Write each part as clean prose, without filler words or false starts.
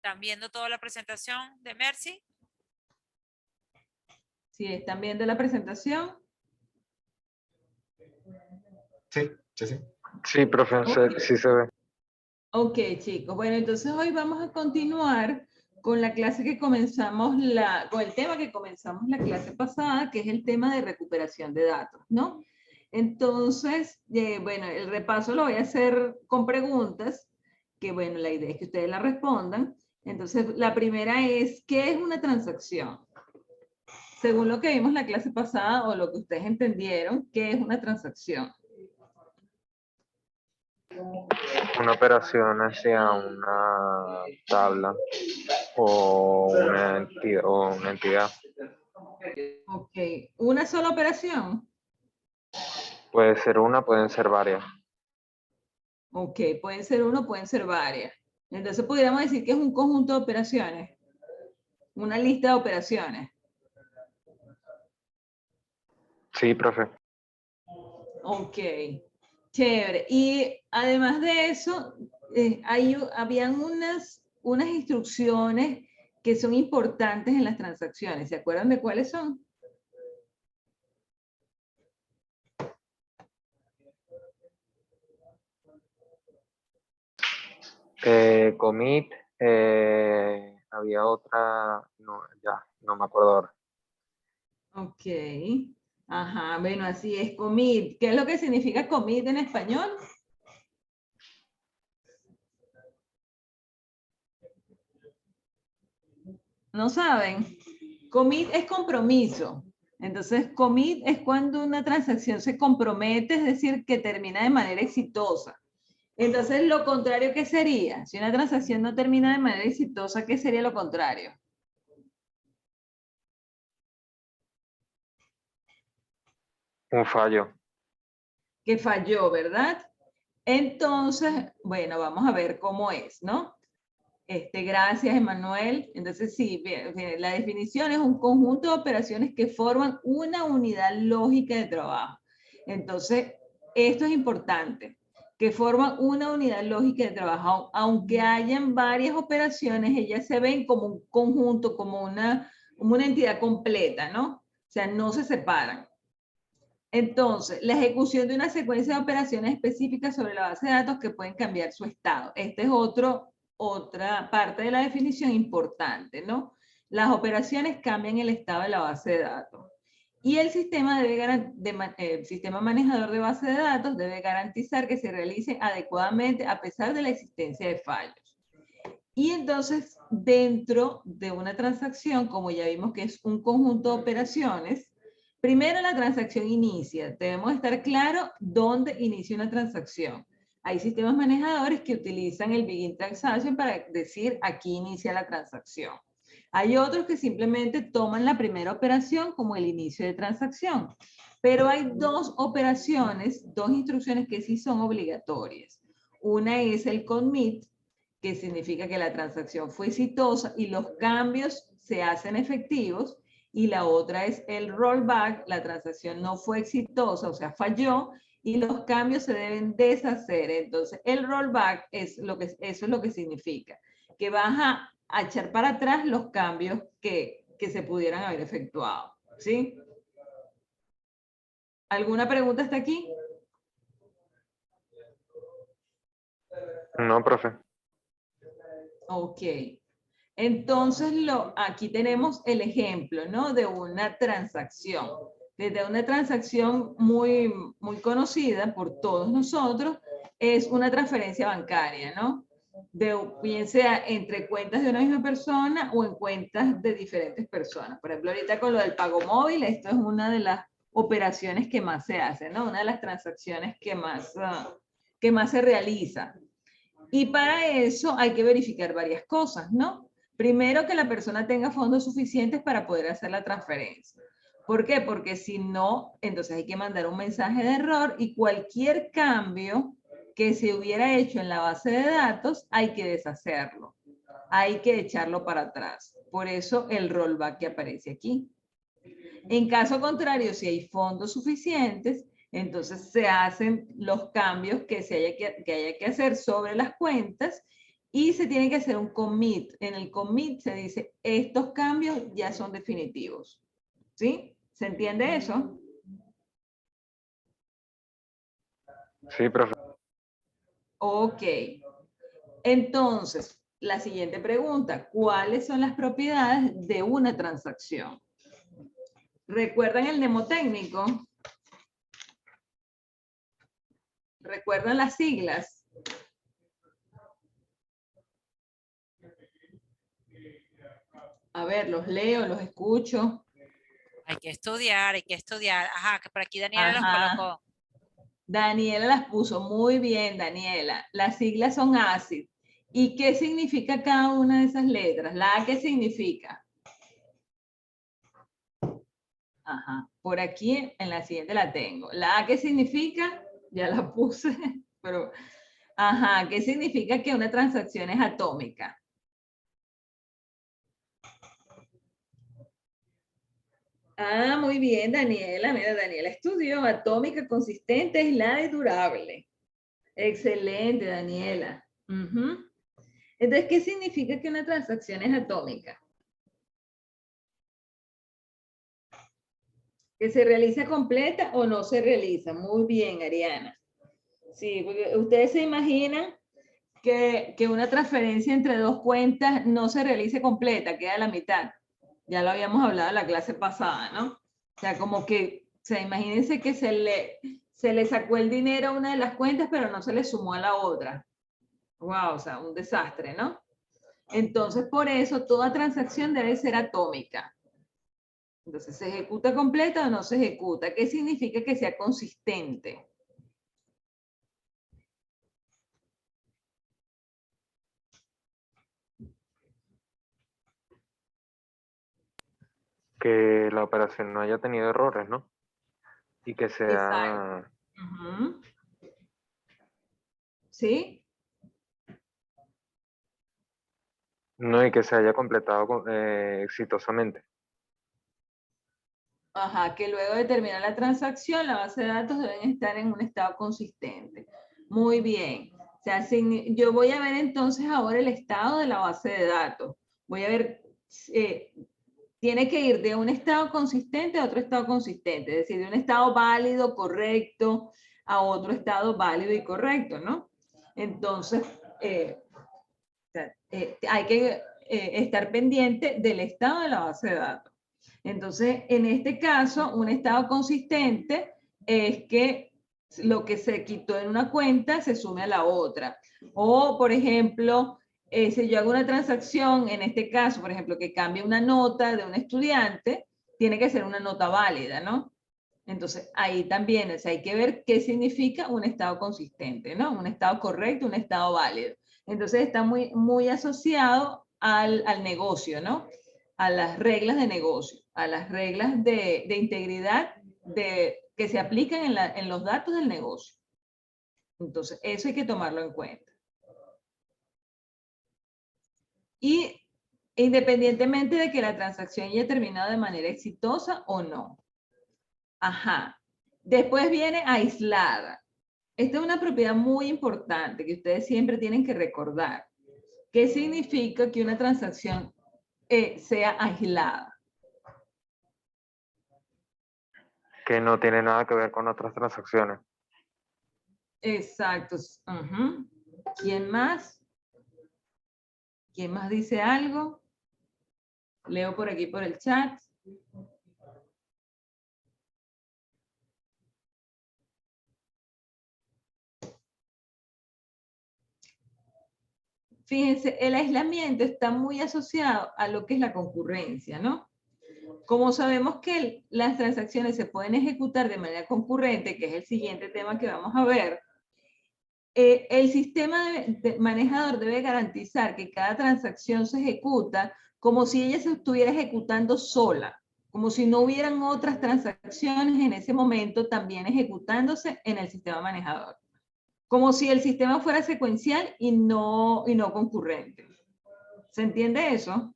¿Están viendo toda la presentación de Mercy? Si están viendo la presentación. Sí, sí, sí. Sí, profe, sí se ve. Ok, chicos. Bueno, entonces hoy vamos a continuar con la clase que comenzamos, con el tema que comenzamos la clase pasada, que es el tema de recuperación de datos, ¿no? Entonces, bueno, el repaso lo voy a hacer con preguntas, que bueno, la idea es que ustedes la respondan. Entonces, la primera es, ¿qué es una transacción? Según lo que vimos la clase pasada o lo que ustedes entendieron, ¿qué es una transacción? Una operación hacia una tabla o una entidad. Ok, ¿una sola operación? Puede ser una, pueden ser varias. Ok, pueden ser uno, pueden ser varias. Entonces pudiéramos decir que es un conjunto de operaciones, una lista de operaciones. Sí, profe. Ok, chévere. Y además de eso, habían unas instrucciones que son importantes en las transacciones. ¿Se acuerdan de cuáles son? Commit, había otra, no, ya, no me acuerdo ahora. Ok. Ajá, bueno, así es, commit. ¿Qué es lo que significa commit en español? ¿No saben? Commit es compromiso. Entonces, commit es cuando una transacción se compromete, es decir, que termina de manera exitosa. Entonces, lo contrario, ¿qué sería? Si una transacción no termina de manera exitosa, ¿qué sería lo contrario? Un fallo. Que falló, ¿verdad? Entonces, bueno, vamos a ver cómo es, ¿no? Gracias, Emanuel. Entonces, sí, bien, la definición es un conjunto de operaciones que forman una unidad lógica de trabajo. Entonces, esto es importante, que forman una unidad lógica de trabajo. Aunque hayan varias operaciones, ellas se ven como un conjunto, como una entidad completa, ¿no? O sea, no se separan. Entonces, la ejecución de una secuencia de operaciones específicas sobre la base de datos que pueden cambiar su estado. Esta es otra parte de la definición importante, ¿no? Las operaciones cambian el estado de la base de datos. Y el sistema, el sistema manejador de base de datos debe garantizar que se realice adecuadamente a pesar de la existencia de fallos. Y entonces, dentro de una transacción, como ya vimos que es un conjunto de operaciones, primero la transacción inicia. Debemos estar claro dónde inicia una transacción. Hay sistemas manejadores que utilizan el begin transaction para decir aquí inicia la transacción. Hay otros que simplemente toman la primera operación como el inicio de transacción. Pero hay dos operaciones, dos instrucciones que sí son obligatorias. Una es el commit, que significa que la transacción fue exitosa y los cambios se hacen efectivos, y la otra es el rollback, la transacción no fue exitosa, o sea, falló, y los cambios se deben deshacer. Entonces, el rollback eso es lo que significa, que vas a echar para atrás los cambios que se pudieran haber efectuado, ¿sí? ¿Alguna pregunta hasta aquí? No, profe. Ok. Entonces, aquí tenemos el ejemplo, ¿no? De una transacción. Desde una transacción muy, muy conocida por todos nosotros, es una transferencia bancaria, ¿no? Bien sea entre cuentas de una misma persona o en cuentas de diferentes personas. Por ejemplo, ahorita con lo del pago móvil, esto es una de las operaciones que más se hace, ¿no? Una de las transacciones que más se realiza. Y para eso hay que verificar varias cosas, ¿no? Primero, que la persona tenga fondos suficientes para poder hacer la transferencia. ¿Por qué? Porque si no, entonces hay que mandar un mensaje de error y cualquier cambio que se hubiera hecho en la base de datos hay que deshacerlo. Hay que echarlo para atrás. Por eso el rollback que aparece aquí. En caso contrario, si hay fondos suficientes, entonces se hacen los cambios que haya que hacer sobre las cuentas y se tiene que hacer un commit. En el commit se dice, estos cambios ya son definitivos. ¿Sí? ¿Se entiende eso? Sí, profe. Ok. Entonces, la siguiente pregunta, ¿cuáles son las propiedades de una transacción? ¿Recuerdan el mnemotécnico? ¿Recuerdan las siglas? A ver, los leo, los escucho. Hay que estudiar, hay que estudiar. Ajá, que por aquí Daniela los Ajá. colocó. Daniela las puso muy bien, Daniela. Las siglas son ACID. ¿Y qué significa cada una de esas letras? ¿La A qué significa? Ajá, por aquí en la siguiente la tengo. ¿La A qué significa? Ya la puse, pero... Ajá, ¿qué significa que una transacción es atómica? Ah, muy bien, Daniela. Mira, Daniela estudió atómica, consistente, aislada y durable. Excelente, Daniela. Ujú. Entonces, ¿qué significa que una transacción es atómica? ¿Que se realiza completa o no se realiza? Muy bien, Ariana. Sí, porque ustedes se imaginan que una transferencia entre dos cuentas no se realice completa, queda a la mitad. Ya lo habíamos hablado en la clase pasada, ¿no? O sea, como que, o sea, imagínense que se le sacó el dinero a una de las cuentas, pero no se le sumó a la otra. Wow, o sea, un desastre, ¿no? Entonces, por eso, toda transacción debe ser atómica. Entonces, ¿se ejecuta completa o no se ejecuta? ¿Qué significa que sea consistente? Que la operación no haya tenido errores, ¿no? Y que Exacto. sea... Ujú. ¿Sí? No, y que se haya completado exitosamente. Ajá, que luego de terminar la transacción, la base de datos deben estar en un estado consistente. Muy bien. O sea, yo voy a ver entonces ahora el estado de la base de datos. Voy a ver, tiene que ir de un estado consistente a otro estado consistente, es decir, de un estado válido, correcto, a otro estado válido y correcto, ¿no? Entonces, hay que estar pendiente del estado de la base de datos. Entonces, en este caso, un estado consistente es que lo que se quitó en una cuenta se sume a la otra. O, por ejemplo, si yo hago una transacción, en este caso, por ejemplo, que cambie una nota de un estudiante, tiene que ser una nota válida, ¿no? Entonces, ahí también, o sea, hay que ver qué significa un estado consistente, ¿no? Un estado correcto, un estado válido. Entonces, está muy, muy asociado al negocio, ¿no? A las reglas de negocio, a las reglas de integridad que se aplican en los datos del negocio. Entonces, eso hay que tomarlo en cuenta. Y independientemente de que la transacción haya terminado de manera exitosa o no. Ajá. Después viene aislada. Esta es una propiedad muy importante que ustedes siempre tienen que recordar. ¿Qué significa que una transacción sea aislada? Que no tiene nada que ver con otras transacciones. Exacto. Ujú. ¿Quién más? ¿Quién más dice algo? Leo por aquí por el chat. Fíjense, el aislamiento está muy asociado a lo que es la concurrencia, ¿no? Como sabemos que las transacciones se pueden ejecutar de manera concurrente, que es el siguiente tema que vamos a ver, el sistema manejador debe garantizar que cada transacción se ejecuta como si ella se estuviera ejecutando sola, como si no hubieran otras transacciones en ese momento también ejecutándose en el sistema manejador. Como si el sistema fuera secuencial y no concurrente. ¿Se entiende eso?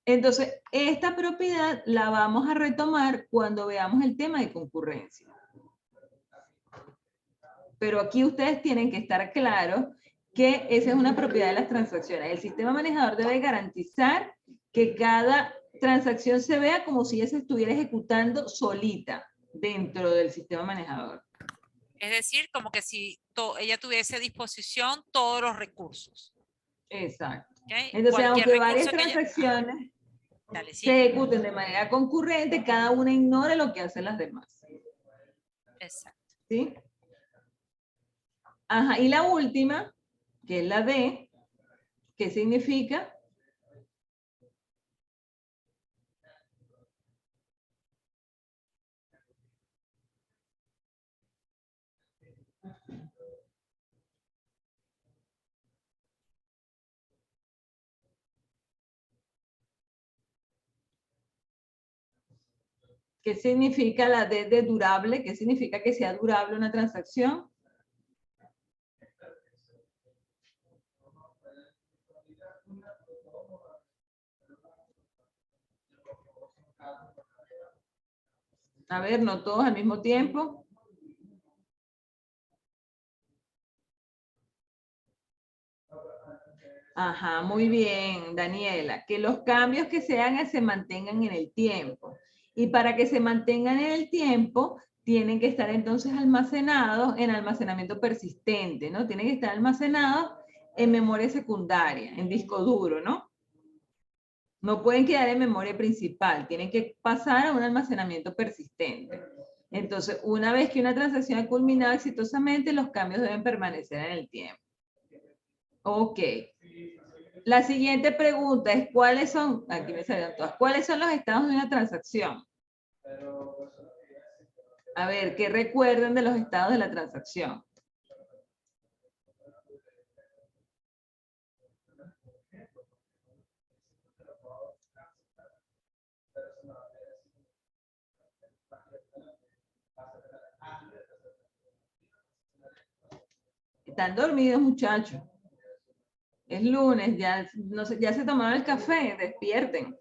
Entonces, esta propiedad la vamos a retomar cuando veamos el tema de concurrencia. pero aquí ustedes tienen que estar claros que esa es una propiedad de las transacciones. El sistema manejador debe garantizar que cada transacción se vea como si ella se estuviera ejecutando solita dentro del sistema manejador. Es decir, como que si ella tuviese a disposición todos los recursos. Exacto. ¿Ok? Entonces, Cualquier aunque varias recurso que ella- transacciones Dale, sí. se ejecuten de manera concurrente, cada una ignore lo que hacen las demás. Exacto. ¿Sí? Ajá, y la última, que es la D, ¿qué significa? ¿Qué significa la D de durable? ¿Qué significa que sea durable una transacción? A ver, no todos al mismo tiempo. Ajá, muy bien, Daniela. Que los cambios que se hagan se mantengan en el tiempo. Y para que se mantengan en el tiempo, tienen que estar entonces almacenados en almacenamiento persistente, ¿no? Tienen que estar almacenados en memoria secundaria, en disco duro, ¿no? No pueden quedar en memoria principal, tienen que pasar a un almacenamiento persistente. Entonces, una vez que una transacción ha culminado exitosamente, los cambios deben permanecer en el tiempo. Ok. La siguiente pregunta es, ¿cuáles son, aquí me salieron todas, cuáles son los estados de una transacción? A ver, ¿qué recuerdan de los estados de la transacción? Están dormidos, muchachos. Es lunes, ya, no sé, ya se tomaron el café, despierten.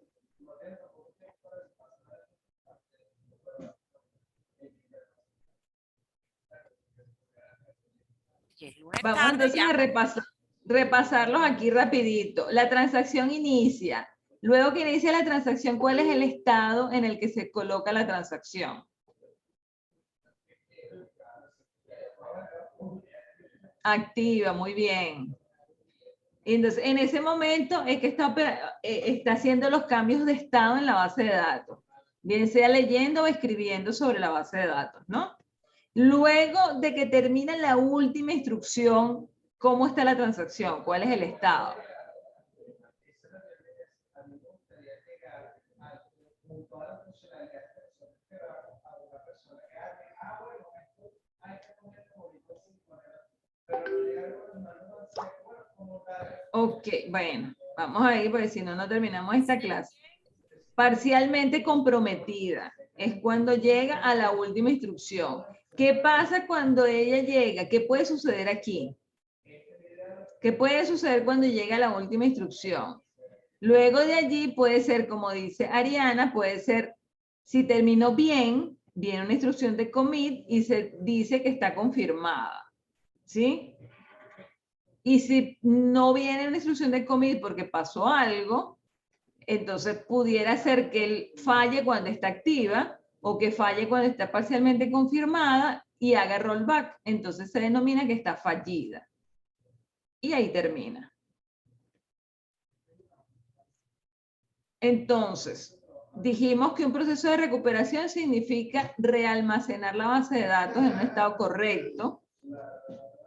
Y es lunes Vamos tarde entonces ya. a repasarlos aquí rapidito. La transacción inicia. Luego que inicia la transacción, ¿cuál es el estado en el que se coloca la transacción? Activa, muy bien. Entonces, en ese momento es que está haciendo los cambios de estado en la base de datos, bien sea leyendo o escribiendo sobre la base de datos, ¿no? Luego de que termina la última instrucción, ¿cómo está la transacción? ¿Cuál es el estado? Ok, bueno, vamos a ir porque si no, no terminamos esta clase. Parcialmente comprometida es cuando llega a la última instrucción. ¿Qué pasa cuando ella llega? ¿Qué puede suceder aquí? ¿Qué puede suceder cuando llega a la última instrucción? Luego de allí puede ser, como dice Ariana, puede ser, si terminó bien, viene una instrucción de commit y se dice que está confirmada. ¿Sí? Y si no viene una instrucción de commit porque pasó algo, entonces pudiera ser que él falle cuando está activa o que falle cuando está parcialmente confirmada y haga rollback. Entonces se denomina que está fallida. Y ahí termina. Entonces, dijimos que un proceso de recuperación significa realmacenar la base de datos en un estado correcto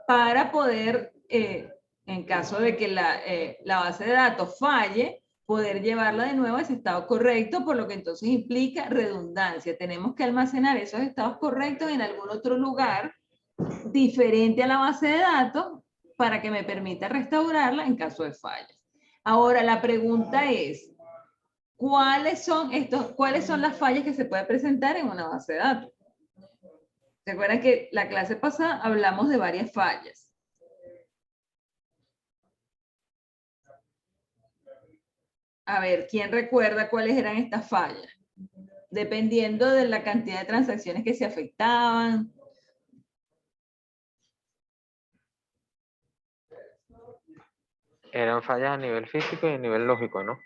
para poder, en caso de que la base de datos falle, poder llevarla de nuevo a ese estado correcto, por lo que entonces implica redundancia. Tenemos que almacenar esos estados correctos en algún otro lugar diferente a la base de datos para que me permita restaurarla en caso de fallas. Ahora, la pregunta es, ¿cuáles son las fallas que se pueden presentar en una base de datos? ¿Se acuerdan que la clase pasada hablamos de varias fallas? A ver, ¿quién recuerda cuáles eran estas fallas? Dependiendo de la cantidad de transacciones que se afectaban. Eran fallas a nivel físico y a nivel lógico, ¿no?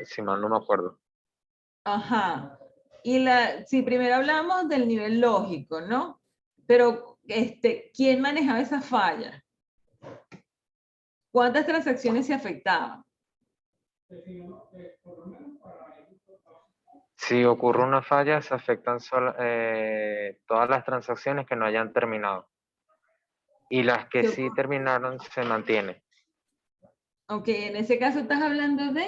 Si mal no me acuerdo. Ajá. Y si primero hablamos del nivel lógico, ¿no? Pero, ¿quién manejaba esa falla? ¿Cuántas transacciones se afectaban? Si ocurre una falla, se afectan todas las transacciones que no hayan terminado. Y las que ¿Qué sí ocurre? terminaron se mantienen. Ok, en ese caso estás hablando de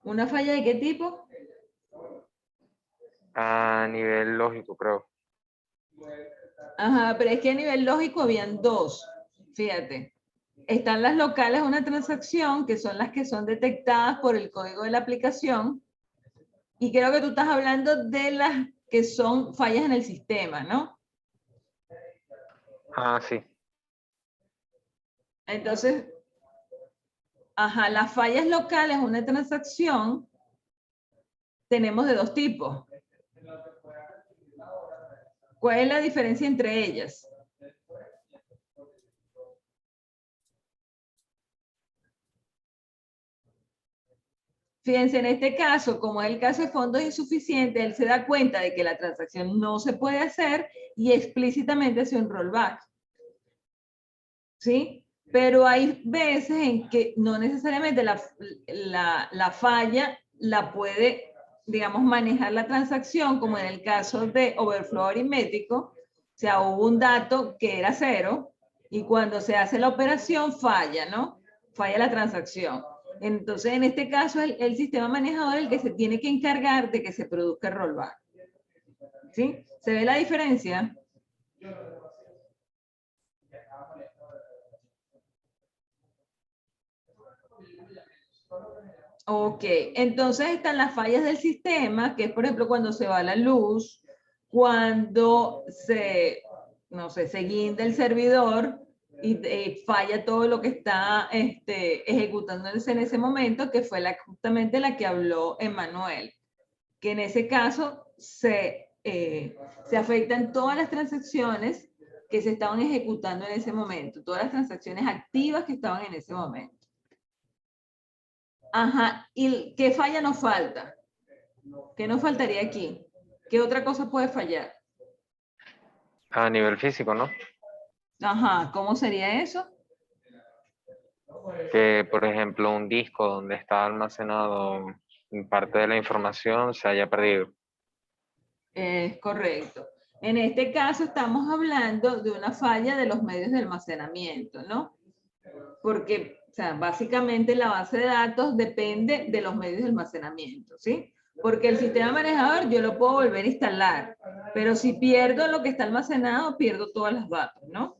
una falla de qué tipo? A nivel lógico, creo. Ajá, pero es que a nivel lógico habían dos. Fíjate. Están las locales de una transacción, que son las que son detectadas por el código de la aplicación. Y creo que tú estás hablando de las que son fallas en el sistema, ¿no? Ah, sí. Entonces, ajá, las fallas locales de una transacción tenemos de dos tipos. ¿Cuál es la diferencia entre ellas? Fíjense, en este caso, como es el caso de fondos insuficientes, él se da cuenta de que la transacción no se puede hacer y explícitamente hace un rollback. ¿Sí? Pero hay veces en que no necesariamente la falla la puede, digamos, manejar la transacción, como en el caso de overflow aritmético. O sea, hubo un dato que era 0 y cuando se hace la operación falla, ¿no? Falla la transacción. Entonces, en este caso, el sistema manejador es el que se tiene que encargar de que se produzca el rollback. ¿Sí? ¿Se ve la diferencia? Ok, entonces están las fallas del sistema, que es por ejemplo cuando se va la luz, cuando no sé, se guinda el servidor y falla todo lo que está ejecutándose en ese momento, que fue justamente la que habló Emmanuel, que en ese caso se afectan todas las transacciones que se estaban ejecutando en ese momento, todas las transacciones activas que estaban en ese momento. Ajá, ¿y qué falla nos falta? ¿Qué nos faltaría aquí? ¿Qué otra cosa puede fallar? A nivel físico, ¿no? Ajá, ¿cómo sería eso? Que, por ejemplo, un disco donde está almacenado parte de la información se haya perdido. Es correcto. En este caso estamos hablando de una falla de los medios de almacenamiento, ¿no? Porque, o sea, básicamente la base de datos depende de los medios de almacenamiento, ¿sí? Porque el sistema manejador yo lo puedo volver a instalar, pero si pierdo lo que está almacenado, pierdo todas las datos, ¿no?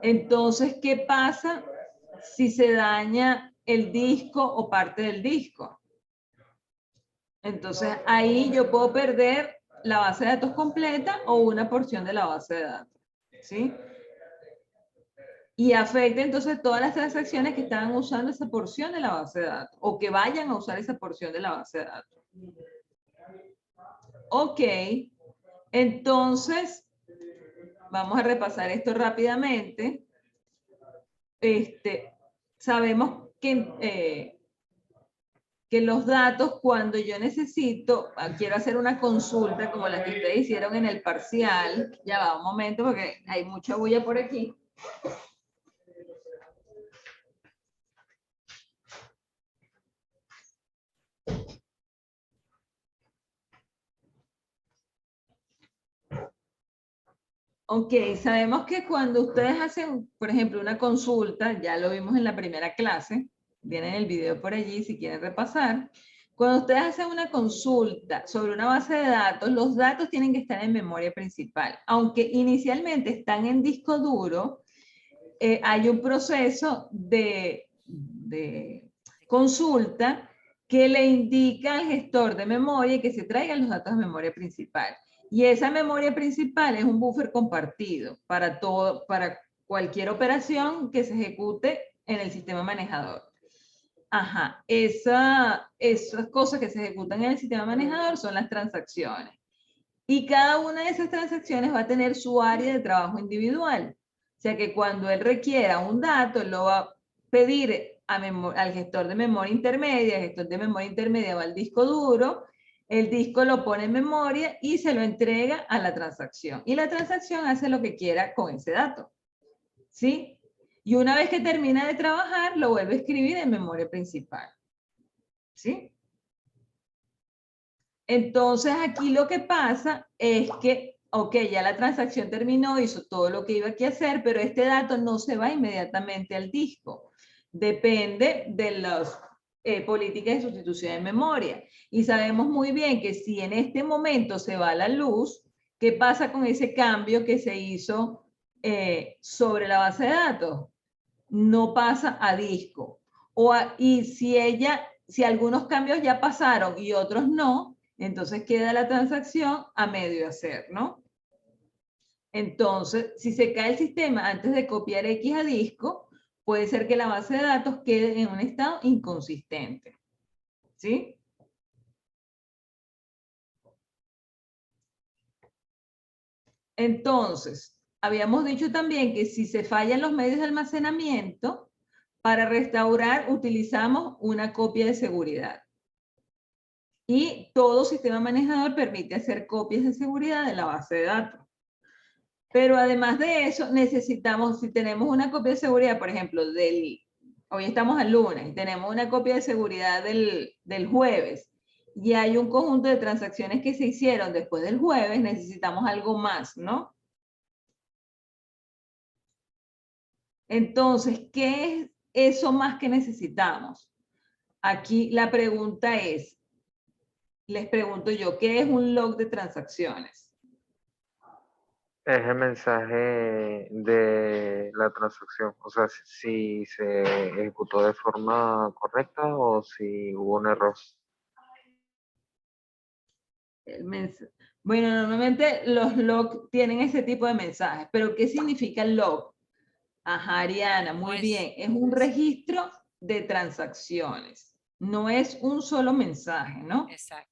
Entonces, ¿qué pasa si se daña el disco o parte del disco? Entonces, ahí yo puedo perder la base de datos completa o una porción de la base de datos, ¿sí? Y afecta entonces todas las transacciones que estaban usando esa porción de la base de datos o que vayan a usar esa porción de la base de datos. Ok, entonces vamos a repasar esto rápidamente. Sabemos que los datos, cuando yo necesito, quiero hacer una consulta como la que ustedes hicieron en el parcial, ya va un momento porque hay mucha bulla por aquí. Ok, sabemos que cuando ustedes hacen, por ejemplo, una consulta, ya lo vimos en la primera clase, viene el video por allí si quieren repasar. Cuando ustedes hacen una consulta sobre una base de datos, los datos tienen que estar en memoria principal. Aunque inicialmente están en disco duro, hay un proceso de consulta que le indica al gestor de memoria que se traigan los datos de memoria principal. Y esa memoria principal es un buffer compartido para cualquier operación que se ejecute en el sistema manejador. Ajá, esas cosas que se ejecutan en el sistema manejador son las transacciones. Y cada una de esas transacciones va a tener su área de trabajo individual. O sea que cuando él requiera un dato, él lo va pedir al gestor de memoria intermedia, el gestor de memoria intermedia va al disco duro, el disco lo pone en memoria y se lo entrega a la transacción. Y la transacción hace lo que quiera con ese dato. ¿Sí? Y una vez que termina de trabajar, lo vuelve a escribir en memoria principal. ¿Sí? Entonces aquí lo que pasa es que, ok, ya la transacción terminó, hizo todo lo que iba aquí a hacer, pero este dato no se va inmediatamente al disco. Depende de las políticas de sustitución de memoria. Y sabemos muy bien que si en este momento se va la luz, ¿qué pasa con ese cambio que se hizo sobre la base de datos? No pasa a disco. Y si algunos cambios ya pasaron y otros no, entonces queda la transacción a medio hacer, ¿no? Entonces, si se cae el sistema antes de copiar X a disco, puede ser que la base de datos quede en un estado inconsistente. ¿Sí? Entonces, habíamos dicho también que si se fallan los medios de almacenamiento, para restaurar utilizamos una copia de seguridad. Y todo sistema manejador permite hacer copias de seguridad de la base de datos. Pero además de eso, necesitamos, si tenemos una copia de seguridad, por ejemplo, hoy estamos al lunes, y tenemos una copia de seguridad del jueves, y hay un conjunto de transacciones que se hicieron después del jueves, necesitamos algo más, ¿no? Entonces, ¿qué es eso más que necesitamos? Aquí la pregunta es, les pregunto yo, ¿qué es un log de transacciones? Es el mensaje de la transacción, o sea, si se ejecutó de forma correcta o si hubo un error. Bueno, normalmente los logs tienen ese tipo de mensajes, pero ¿qué significa el log? Ajá, Ariana, muy bien. Es un registro de transacciones. No es un solo mensaje, ¿no? Exacto.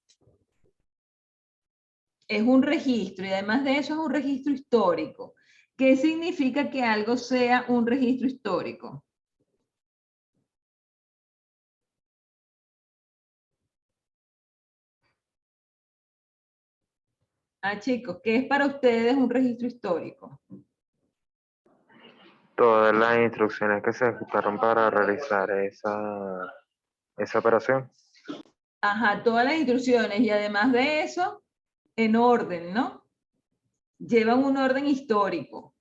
Es un registro y además de eso es un registro histórico. ¿Qué significa que algo sea un registro histórico? Ah, chicos, ¿qué es para ustedes un registro histórico? Todas las instrucciones que se ejecutaron para realizar esa operación. Ajá, todas las instrucciones y además de eso, en orden, ¿no? Llevan un orden histórico. O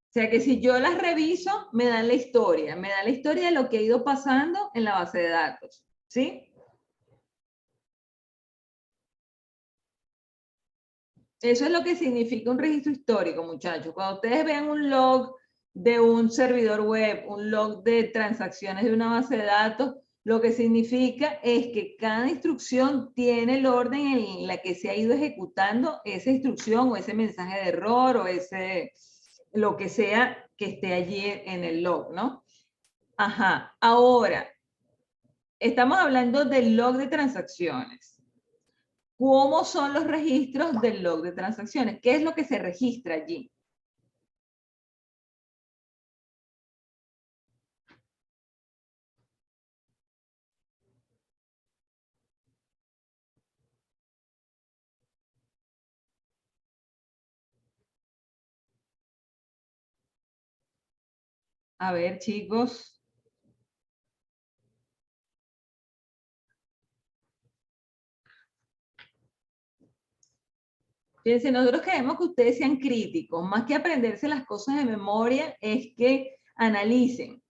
sea que si yo las reviso, me dan la historia de lo que ha ido pasando en la base de datos, ¿sí? Eso es lo que significa un registro histórico, muchachos. Cuando ustedes vean un log de un servidor web, un log de transacciones de una base de datos, lo que significa es que cada instrucción tiene el orden en la que se ha ido ejecutando esa instrucción o ese mensaje de error o lo que sea que esté allí en el log, ¿no? Ajá. Ahora, estamos hablando del log de transacciones. ¿Cómo son los registros del log de transacciones? ¿Qué es lo que se registra allí? A ver, chicos. Fíjense, nosotros queremos que ustedes sean críticos. Más que aprenderse las cosas de memoria, es que analicen.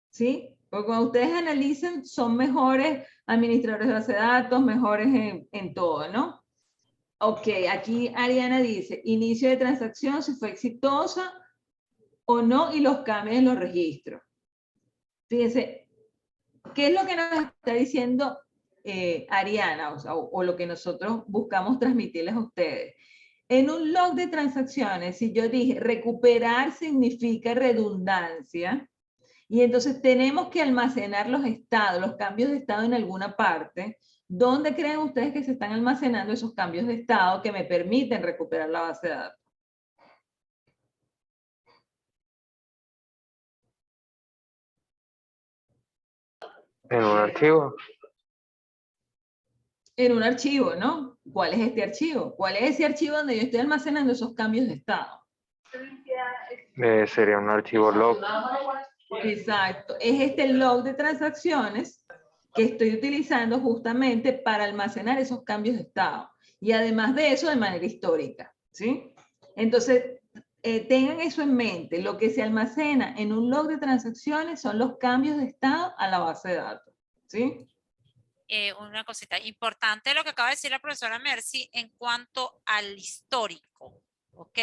¿Sí? Porque cuando ustedes analizan, son mejores administradores de base de datos, mejores en todo, ¿no? Ok, aquí Ariana dice, inicio de transacción, si fue exitosa o no, y los cambios en los registros. Fíjense, ¿qué es lo que nos está diciendo Ariana? O lo que nosotros buscamos transmitirles a ustedes. En un log de transacciones, si yo dije recuperar significa redundancia, y entonces tenemos que almacenar los estados, los cambios de estado en alguna parte. ¿Dónde creen ustedes que se están almacenando esos cambios de estado que me permiten recuperar la base de datos? En un archivo. En un archivo, ¿no? ¿Cuál es este archivo? ¿Cuál es ese archivo donde yo estoy almacenando esos cambios de estado? Sería un archivo log. Exacto. Es este log de transacciones que estoy utilizando justamente para almacenar esos cambios de estado. Y además de eso, de manera histórica, ¿sí? Entonces, tengan eso en mente. Lo que se almacena en un log de transacciones son los cambios de estado a la base de datos, ¿sí? Una cosita importante lo que acaba de decir la profesora Mercy en cuanto al histórico, ¿ok?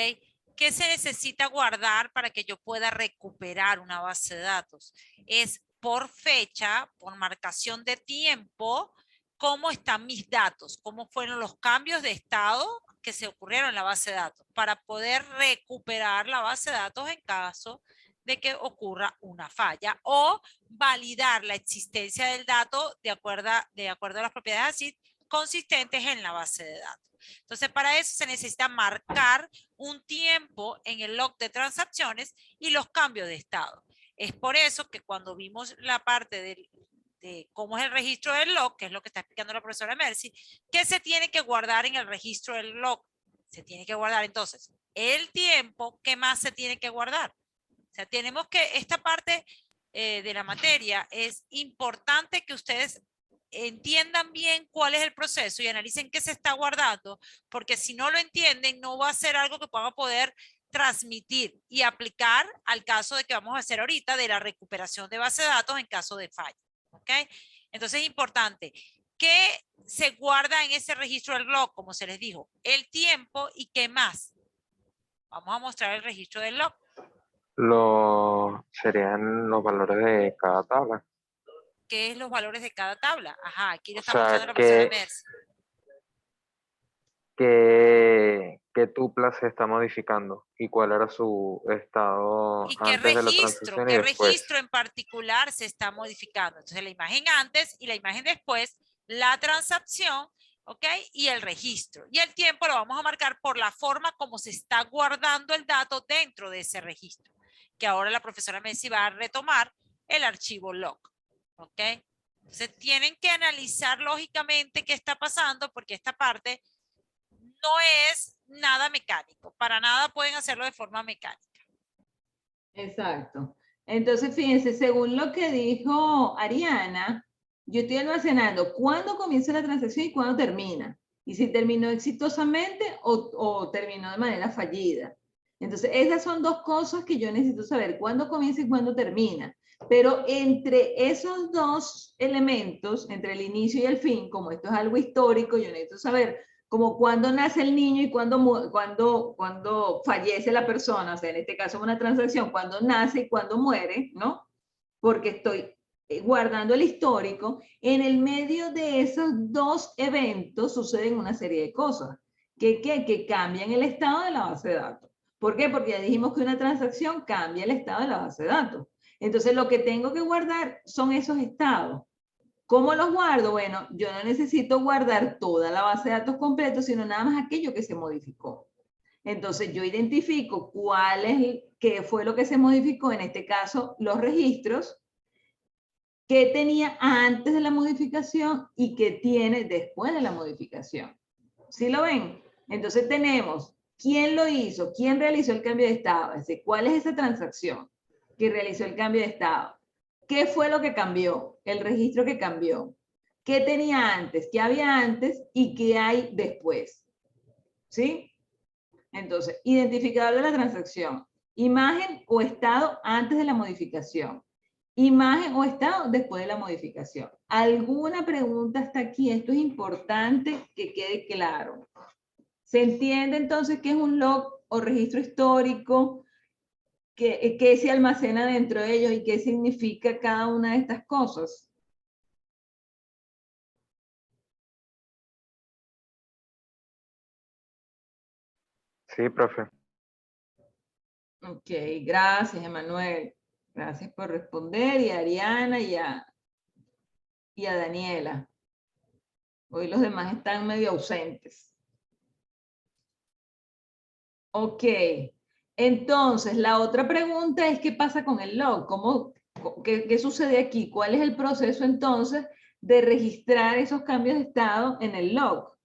¿Qué se necesita guardar para que yo pueda recuperar una base de datos? Es por fecha, por marcación de tiempo, cómo están mis datos, cómo fueron los cambios de estado que se ocurrieron en la base de datos, para poder recuperar la base de datos en caso de que ocurra una falla o validar la existencia del dato de acuerdo a las propiedades así consistentes en la base de datos. Entonces, para eso se necesita marcar un tiempo en el log de transacciones y los cambios de estado. Es por eso que cuando vimos la parte de cómo es el registro del log, que es lo que está explicando la profesora Mercy, ¿qué se tiene que guardar en el registro del log? Se tiene que guardar entonces el tiempo. ¿Qué más se tiene que guardar? O sea, tenemos que, esta parte de la materia es importante que ustedes entiendan bien cuál es el proceso y analicen qué se está guardando, porque si no lo entienden, no va a ser algo que van a poder transmitir y aplicar al caso de que vamos a hacer ahorita de la recuperación de base de datos en caso de falla. ¿Ok? Entonces es importante que se guarda en ese registro del log, como se les dijo, el tiempo y qué más. Vamos a mostrar el registro del log. Serían los valores de cada tabla. ¿Qué es los valores de cada tabla? Ajá, aquí lo O está sea, mostrando la profesora Mercy. ¿Qué tupla se está modificando? ¿Y cuál era su estado ¿Y antes de la transacción y qué después? registro en particular se está modificando? Entonces, la imagen antes y la imagen después, la transacción, ¿ok? Y el registro. Y el tiempo lo vamos a marcar por la forma como se está guardando el dato dentro de ese registro, que ahora la profesora Messi va a retomar el archivo log, ¿ok? Entonces, tienen que analizar lógicamente qué está pasando, porque esta parte no es nada mecánico. Para nada pueden hacerlo de forma mecánica. Exacto. Entonces, fíjense, según lo que dijo Ariana, yo estoy almacenando cuándo comienza la transacción y cuándo termina. Y si terminó exitosamente o terminó de manera fallida. Entonces, esas son dos cosas que yo necesito saber, cuándo comienza y cuándo termina. Pero entre esos dos elementos, entre el inicio y el fin, como esto es algo histórico, yo necesito saber como cuando nace el niño y cuando fallece la persona, o sea, en este caso una transacción, cuando nace y cuando muere, ¿no? Porque estoy guardando el histórico, en el medio de esos dos eventos suceden una serie de cosas que cambian el estado de la base de datos. ¿Por qué? Porque ya dijimos que una transacción cambia el estado de la base de datos. Entonces, lo que tengo que guardar son esos estados. ¿Cómo los guardo? Bueno, yo no necesito guardar toda la base de datos completa, sino nada más aquello que se modificó. Entonces yo identifico qué fue lo que se modificó, en este caso los registros, qué tenía antes de la modificación y qué tiene después de la modificación. ¿Sí lo ven? Entonces tenemos quién lo hizo, quién realizó el cambio de estado, es decir, cuál es esa transacción que realizó el cambio de estado. ¿Qué fue lo que cambió? El registro que cambió. ¿Qué tenía antes? ¿Qué había antes? ¿Y qué hay después? ¿Sí? Entonces, identificador de la transacción. Imagen o estado antes de la modificación. Imagen o estado después de la modificación. ¿Alguna pregunta hasta aquí? Esto es importante que quede claro. ¿Se entiende entonces qué es un log o registro histórico? ¿Qué se almacena dentro de ellos y qué significa cada una de estas cosas? Sí, profe. Ok, gracias, Emanuel. Gracias por responder, y a Ariana y a Daniela. Hoy los demás están medio ausentes. Ok, entonces la otra pregunta es ¿qué pasa con el log? ¿Qué sucede aquí? ¿Cuál es el proceso entonces de registrar esos cambios de estado en el log?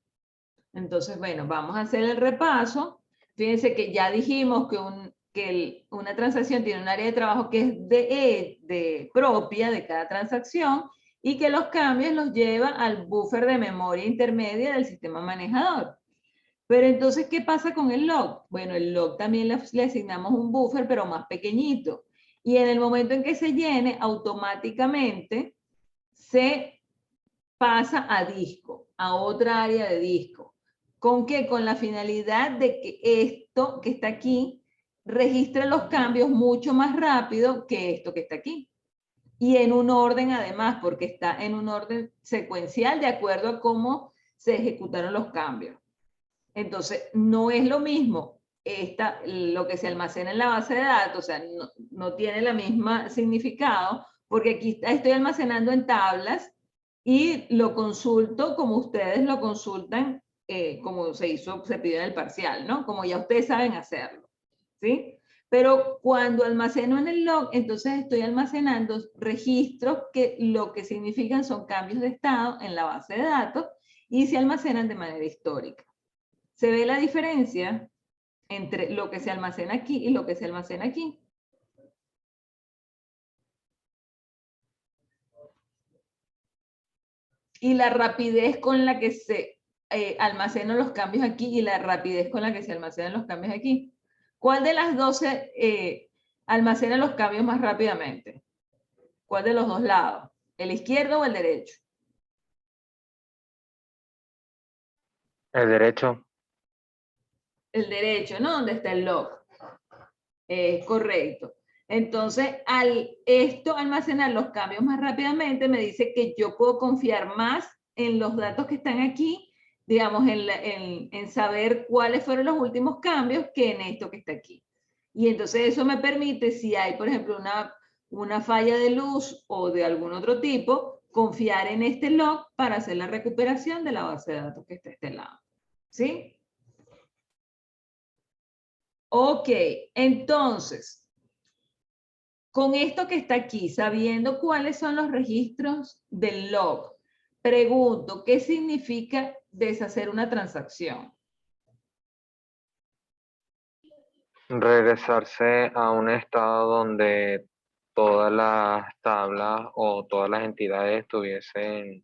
Entonces, bueno, vamos a hacer el repaso. Fíjense que ya dijimos que una transacción tiene un área de trabajo que es propia de cada transacción y que los cambios los lleva al buffer de memoria intermedia del sistema manejador. Pero entonces, ¿qué pasa con el log? Bueno, el log también le asignamos un buffer, pero más pequeñito. Y en el momento en que se llene, automáticamente se pasa a disco, a otra área de disco. ¿Con qué? Con la finalidad de que esto que está aquí registre los cambios mucho más rápido que esto que está aquí. Y en un orden además, porque está en un orden secuencial de acuerdo a cómo se ejecutaron los cambios. Entonces, no es lo mismo lo que se almacena en la base de datos, o sea, no tiene la misma significado, porque aquí estoy almacenando en tablas y lo consulto como ustedes lo consultan, como se pidió en el parcial, ¿no? Como ya ustedes saben hacerlo, ¿sí? Pero cuando almaceno en el log, entonces estoy almacenando registros que lo que significan son cambios de estado en la base de datos y se almacenan de manera histórica. ¿Se ve la diferencia entre lo que se almacena aquí y lo que se almacena aquí? Y la rapidez con la que se almacenan los cambios aquí y la rapidez con la que se almacenan los cambios aquí. ¿Cuál de las dos se almacena los cambios más rápidamente? ¿Cuál de los dos lados? ¿El izquierdo o el derecho? El derecho. El derecho, ¿no? Donde está el log. Correcto. Entonces, al esto almacenar los cambios más rápidamente, me dice que yo puedo confiar más en los datos que están aquí, digamos, en saber cuáles fueron los últimos cambios que en esto que está aquí. Y entonces eso me permite, si hay, por ejemplo, una falla de luz o de algún otro tipo, confiar en este log para hacer la recuperación de la base de datos que está a este lado. ¿Sí? Ok, entonces, con esto que está aquí, sabiendo cuáles son los registros del log, pregunto, ¿qué significa deshacer una transacción? Regresarse a un estado donde todas las tablas o todas las entidades estuviesen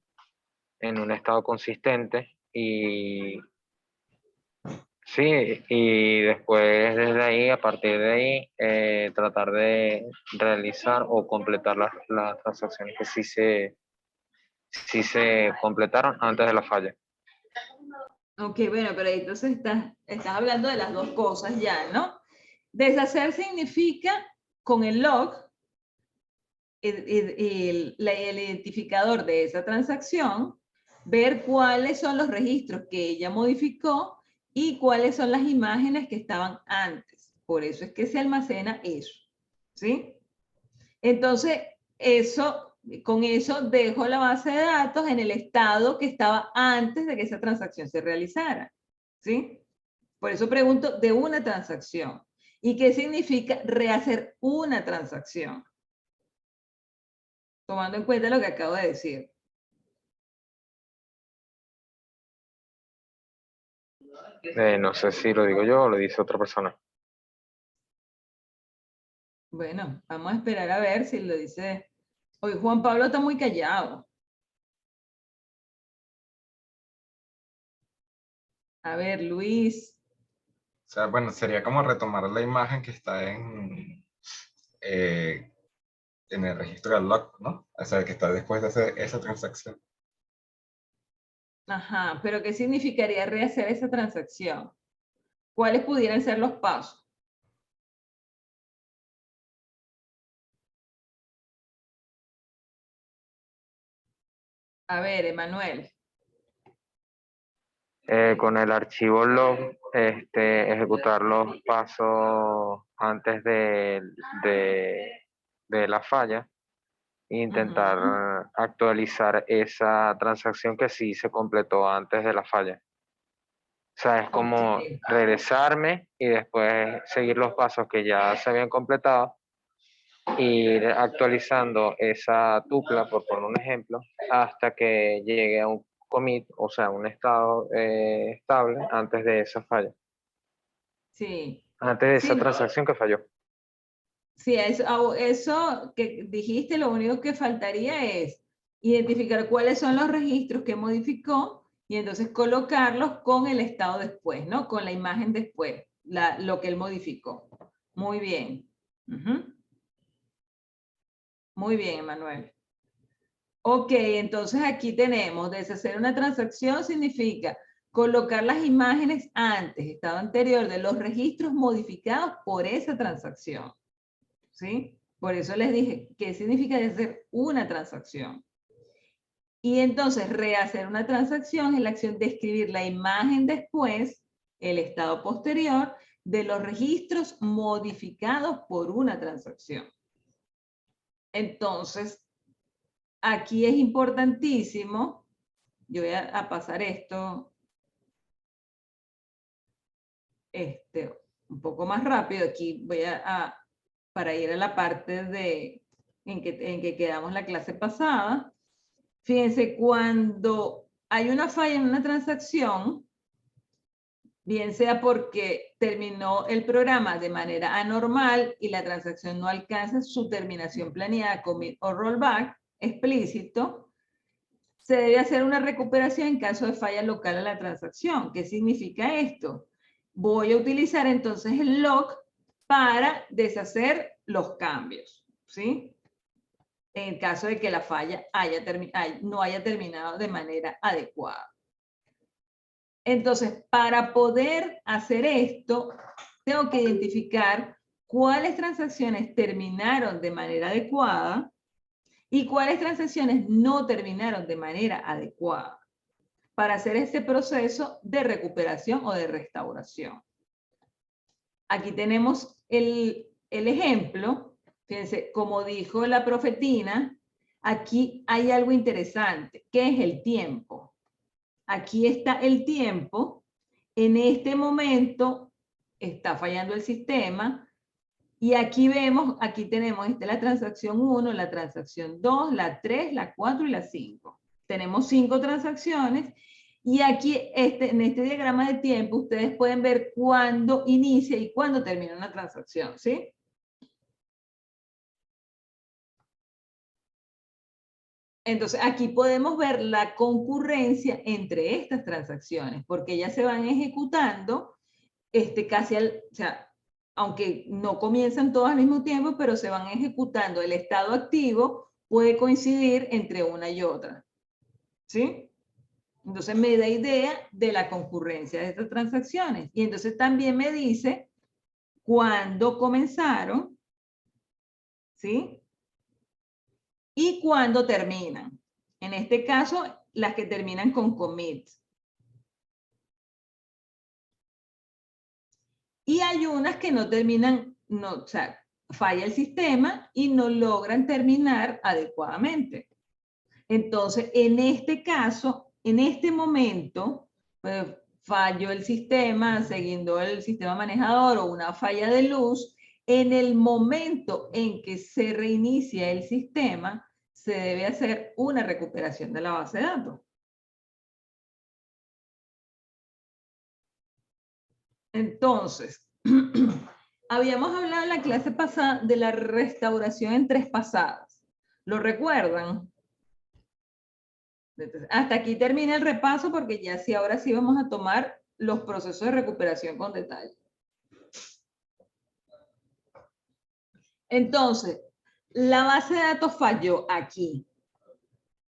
en un estado consistente y sí, y después desde ahí, a partir de ahí, tratar de realizar o completar las transacciones que sí se completaron antes de la falla. Ok, bueno, pero entonces estás hablando de las dos cosas ya, ¿no? Deshacer significa con el log, el identificador de esa transacción, ver cuáles son los registros que ella modificó y cuáles son las imágenes que estaban antes. Por eso es que se almacena eso, ¿sí? Entonces, con eso dejo la base de datos en el estado que estaba antes de que esa transacción se realizara, ¿sí? Por eso pregunto de una transacción. ¿Y qué significa rehacer una transacción? Tomando en cuenta lo que acabo de decir. No sé si lo digo yo o lo dice otra persona. Bueno, vamos a esperar a ver si lo dice. Hoy Juan Pablo está muy callado. A ver, Luis. O sea, bueno, sería como retomar la imagen que está en el registro del log, ¿no? O sea, que está después de hacer esa transacción. Ajá, pero ¿qué significaría rehacer esa transacción? ¿Cuáles pudieran ser los pasos? A ver, Emanuel. Con el archivo log, ejecutar los pasos antes de la falla e intentar actualizar esa transacción que sí se completó antes de la falla. O sea, es como regresarme y después seguir los pasos que ya se habían completado ir actualizando esa tupla, por poner un ejemplo, hasta que llegue a un commit, o sea, un estado estable antes de esa falla, Sí, antes de esa sí, transacción que falló. sí, eso que dijiste, lo único que faltaría es identificar cuáles son los registros que modificó y entonces colocarlos con el estado después, ¿no? Con la imagen después, lo que él modificó. Muy bien. Ujú. Muy bien, Emanuel. Ok, entonces aquí tenemos deshacer una transacción significa colocar las imágenes antes, estado anterior, de los registros modificados por esa transacción. ¿Sí? Por eso les dije, ¿qué significa deshacer una transacción? Y entonces rehacer una transacción es la acción de escribir la imagen después, el estado posterior, de los registros modificados por una transacción. Entonces, aquí es importantísimo, yo voy a pasar esto un poco más rápido, aquí voy para ir a la parte en que quedamos la clase pasada. Fíjense, cuando hay una falla en una transacción, bien sea porque terminó el programa de manera anormal y la transacción no alcanza su terminación planeada, commit o rollback explícito, se debe hacer una recuperación en caso de falla local a la transacción. ¿Qué significa esto? Voy a utilizar entonces el log para deshacer los cambios, ¿sí? En el caso de que la falla no haya terminado de manera adecuada. Entonces, para poder hacer esto, tengo que identificar cuáles transacciones terminaron de manera adecuada y cuáles transacciones no terminaron de manera adecuada para hacer este proceso de recuperación o de restauración. Aquí tenemos el ejemplo. Fíjense, como dijo la profetina, aquí hay algo interesante, que es el tiempo. Aquí está el tiempo. En este momento está fallando el sistema. Y aquí vemos, aquí tenemos la transacción 1, la transacción 2, la 3, la 4 y la 5. Tenemos 5 transacciones. Y aquí, en este diagrama de tiempo, ustedes pueden ver cuándo inicia y cuándo termina una transacción, ¿sí? Entonces, aquí podemos ver la concurrencia entre estas transacciones, porque ellas se van ejecutando casi o sea, aunque no comienzan todas al mismo tiempo, pero se van ejecutando. El estado activo puede coincidir entre una y otra, ¿sí? Entonces me da idea de la concurrencia de estas transacciones. Y entonces también me dice cuándo comenzaron, ¿sí? Y cuándo terminan. En este caso, las que terminan con commit. Y hay unas que no terminan, o sea, falla el sistema y no logran terminar adecuadamente. Entonces, en este caso, en este momento, pues, falló el sistema, siguiendo el sistema manejador o una falla de luz. En el momento en que se reinicia el sistema, se debe hacer una recuperación de la base de datos. Entonces, habíamos hablado en la clase pasada de la restauración en 3 pasadas. ¿Lo recuerdan? Entonces, hasta aquí termina el repaso porque ya sí, ahora sí vamos a tomar los procesos de recuperación con detalle. Entonces, la base de datos falló aquí.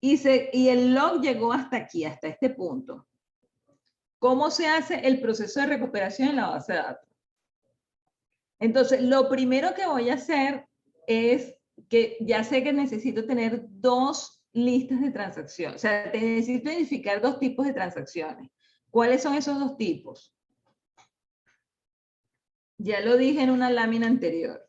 Y el log llegó hasta aquí, hasta este punto. ¿Cómo se hace el proceso de recuperación en la base de datos? Entonces, lo primero que voy a hacer es que ya sé que necesito tener 2 listas de transacciones. O sea, necesito identificar 2 tipos de transacciones. ¿Cuáles son esos 2 tipos? Ya lo dije en una lámina anterior.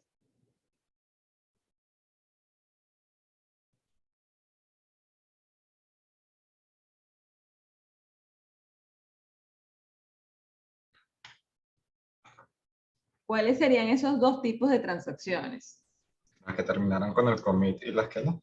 ¿Cuáles serían esos 2 tipos de transacciones? Las que terminaron con el commit y las que no.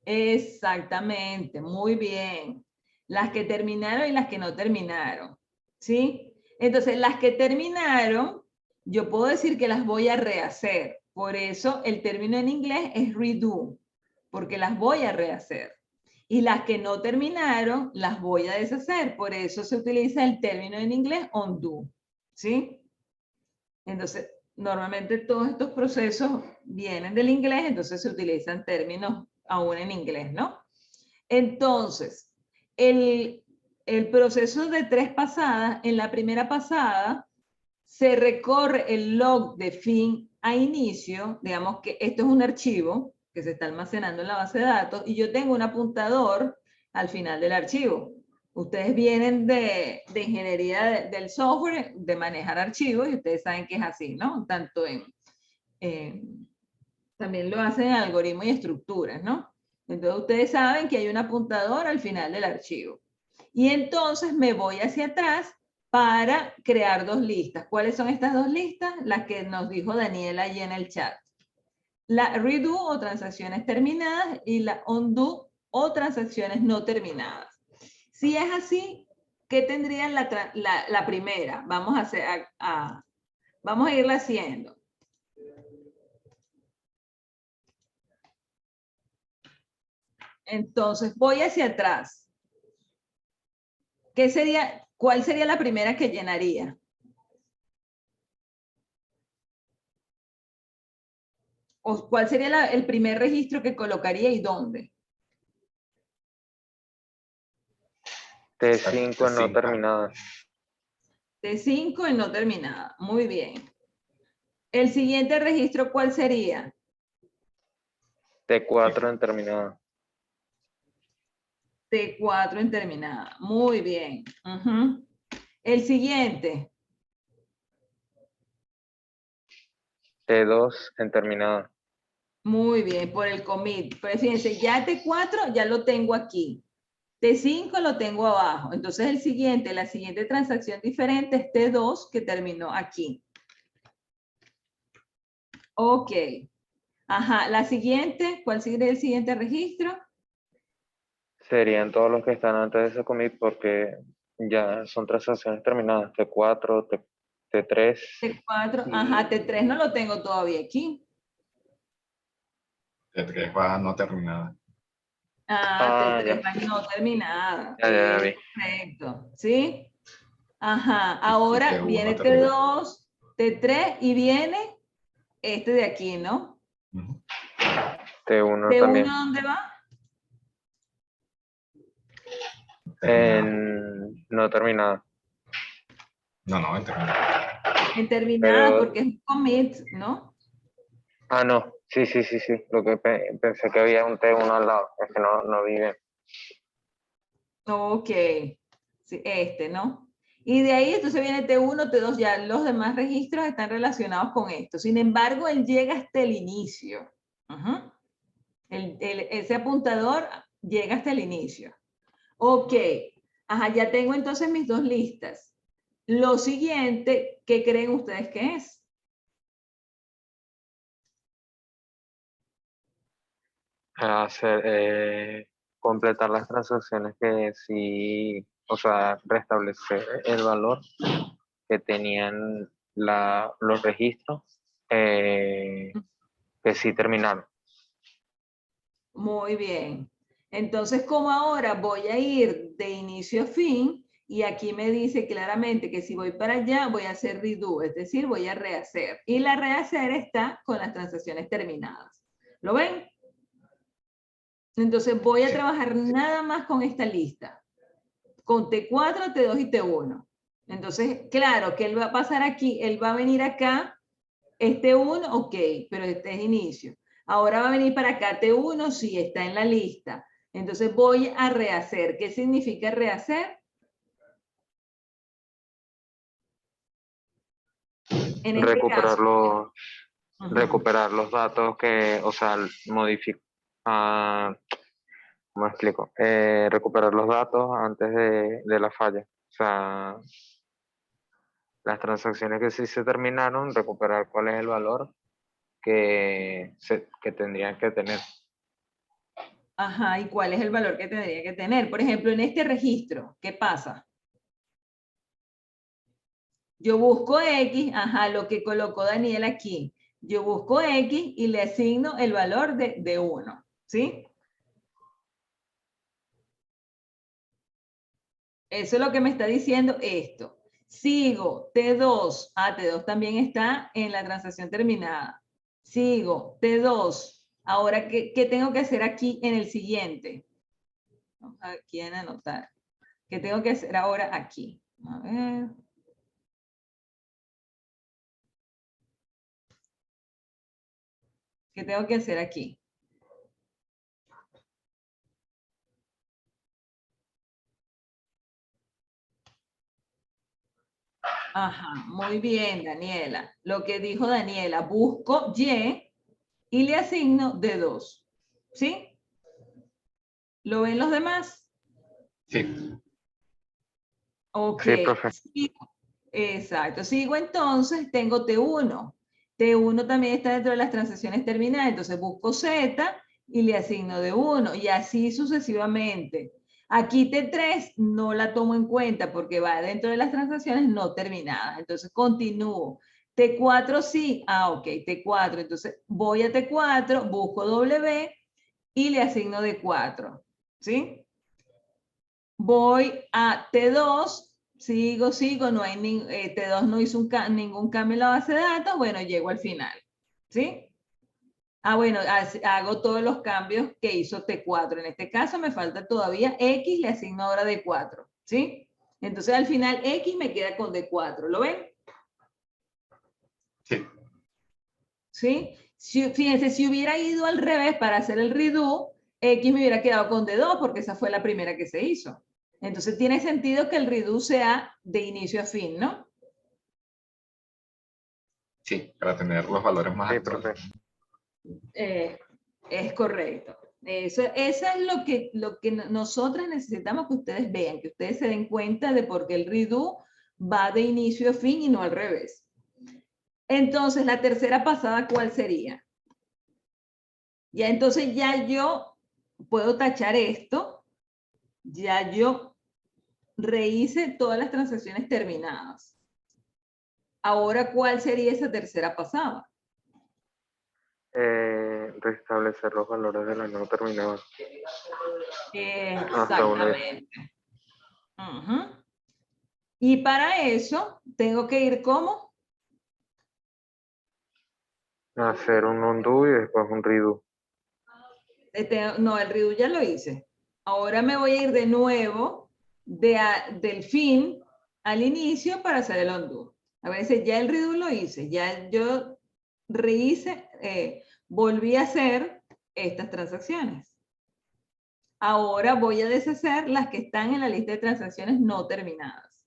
Exactamente, muy bien. Las que terminaron y las que no terminaron, ¿sí? Entonces, las que terminaron, yo puedo decir que las voy a rehacer. Por eso el término en inglés es redo, porque las voy a rehacer. Y las que no terminaron, las voy a deshacer. Por eso se utiliza el término en inglés undo, ¿sí? Entonces, normalmente todos estos procesos vienen del inglés, entonces se utilizan términos aún en inglés, ¿no? Entonces, el proceso de 3 pasadas, en la primera pasada, se recorre el log de fin a inicio, digamos que esto es un archivo que se está almacenando en la base de datos y yo tengo un apuntador al final del archivo. Ustedes vienen de ingeniería del software, de manejar archivos, y ustedes saben que es así, ¿no? Tanto también lo hacen en algoritmos y estructuras, ¿no? Entonces ustedes saben que hay un apuntador al final del archivo. Y entonces me voy hacia atrás para crear 2 listas. ¿Cuáles son estas 2 listas? Las que nos dijo Daniela allí en el chat. La redo o transacciones terminadas y la undo o transacciones no terminadas. Si es así, ¿qué tendrían la primera? Vamos a, hacer, vamos a irla haciendo. Entonces, voy hacia atrás. ¿Cuál sería la primera que llenaría? ¿O cuál sería el primer registro que colocaría y dónde? T5 no T5. terminada. T5 y no terminada. Muy bien. El siguiente registro, ¿cuál sería? T4 en terminada. T4 en terminada. Muy bien. El siguiente. T2 en terminada. Muy bien, por el commit. Pero fíjense, ya T4 ya lo tengo aquí. T5 lo tengo abajo. Entonces la siguiente transacción diferente es T2 que terminó aquí. Ok. Ajá, la siguiente, ¿cuál sería el siguiente registro? Serían todos los que están antes de ese commit porque ya son transacciones terminadas. T4, T3. T4, ajá, T3 no lo tengo todavía aquí. T3 va no terminada. T3 Ya. va no terminada. Ya vi. Perfecto, ¿sí? Ajá, Y ahora T1 viene terminada. T2, T3 y viene este de aquí, ¿no? Ujú. T1 ¿T1 también. dónde va? Terminada. No terminada. No, en terminada. En terminada Pero, porque es un commit, ¿no? no. Sí. Lo que pensé que había un T1 al lado. Es que no vi bien. Ok, sí, ¿no? Y de ahí entonces viene T1, T2, ya los demás registros están relacionados con esto. Sin embargo, él llega hasta el inicio. Ajá. Ese apuntador llega hasta el inicio. Ok, ajá, ya tengo entonces mis 2 listas. Lo siguiente, ¿qué creen ustedes que es? Completar las transacciones que sí, o sea, restablecer el valor que tenían los registros que sí terminaron. Muy bien. Entonces, como ahora voy a ir de inicio a fin, y aquí me dice claramente que si voy para allá, voy a hacer redo, es decir, voy a rehacer. Y la rehacer está con las transacciones terminadas. ¿Lo ven? Entonces, voy a trabajar nada más con esta lista, con T4, T2 y T1. Entonces, claro, que él va a pasar aquí, él va a venir acá, este 1, ok, pero este es inicio. Ahora va a venir para acá, T1, sí, está en la lista. Entonces voy a rehacer. ¿Qué significa rehacer? En este caso. Recuperar los datos que, o sea, modificar, ¿cómo explico? Recuperar los datos antes de la falla. O sea, las transacciones que sí se terminaron, recuperar cuál es el valor que tendrían que tener. Ajá, ¿y cuál es el valor que tendría que tener? Por ejemplo, en este registro, ¿qué pasa? Yo busco X, ajá, lo que colocó Daniel aquí. Yo busco X y le asigno el valor de 1, ¿sí? Eso es lo que me está diciendo esto. Sigo, T2. Ah, T2 también está en la transacción terminada. Sigo, T2. Ahora, ¿qué tengo que hacer aquí en el siguiente? Aquí en anotar. ¿Qué tengo que hacer ahora aquí? A ver. ¿Qué tengo que hacer aquí? Ajá, muy bien, Daniela. Lo que dijo Daniela, busco Y le asigno D2. ¿Sí? ¿Lo ven los demás? Sí, Ok. Sí, profe. Sigo. Exacto. Sigo entonces, tengo T1. T1 también está dentro de las transacciones terminadas, entonces busco Z y le asigno D1 y así sucesivamente. Aquí T3 no la tomo en cuenta porque va dentro de las transacciones no terminadas. Entonces continúo. T4 sí. Ah, ok, T4. Entonces voy a T4, busco W y le asigno D4. ¿Sí? Voy a T2, sigo, no hay T2 no hizo ningún cambio en la base de datos, bueno, llego al final, ¿sí? Ah, bueno, hago todos los cambios que hizo T4. En este caso me falta todavía X, le asigno ahora D4, ¿sí? Entonces al final X me queda con D4, ¿lo ven? sí. ¿Sí? Fíjense, si hubiera ido al revés para hacer el redo, X me hubiera quedado con D2 porque esa fue la primera que se hizo. Entonces tiene sentido que el redo sea de inicio a fin, ¿no? Sí, para tener los valores más Sí, actuales. profe. Es correcto. Eso es lo que nosotras necesitamos que ustedes vean, que ustedes se den cuenta de por qué el redo va de inicio a fin y no al revés. Entonces, la tercera pasada, ¿cuál sería? Ya entonces ya yo puedo tachar esto, ya yo rehice todas las transacciones terminadas. Ahora, ¿cuál sería esa tercera pasada? Restablecer los valores de la no terminada. Exactamente. Ujú. Y para eso tengo que ir ¿cómo? Hacer un undo y después un redo. No, el redo ya lo hice. Ahora me voy a ir de nuevo del fin al inicio para hacer el undo. A veces ya el redo lo hice, ya yo rehice, volví a hacer estas transacciones. Ahora voy a deshacer las que están en la lista de transacciones no terminadas.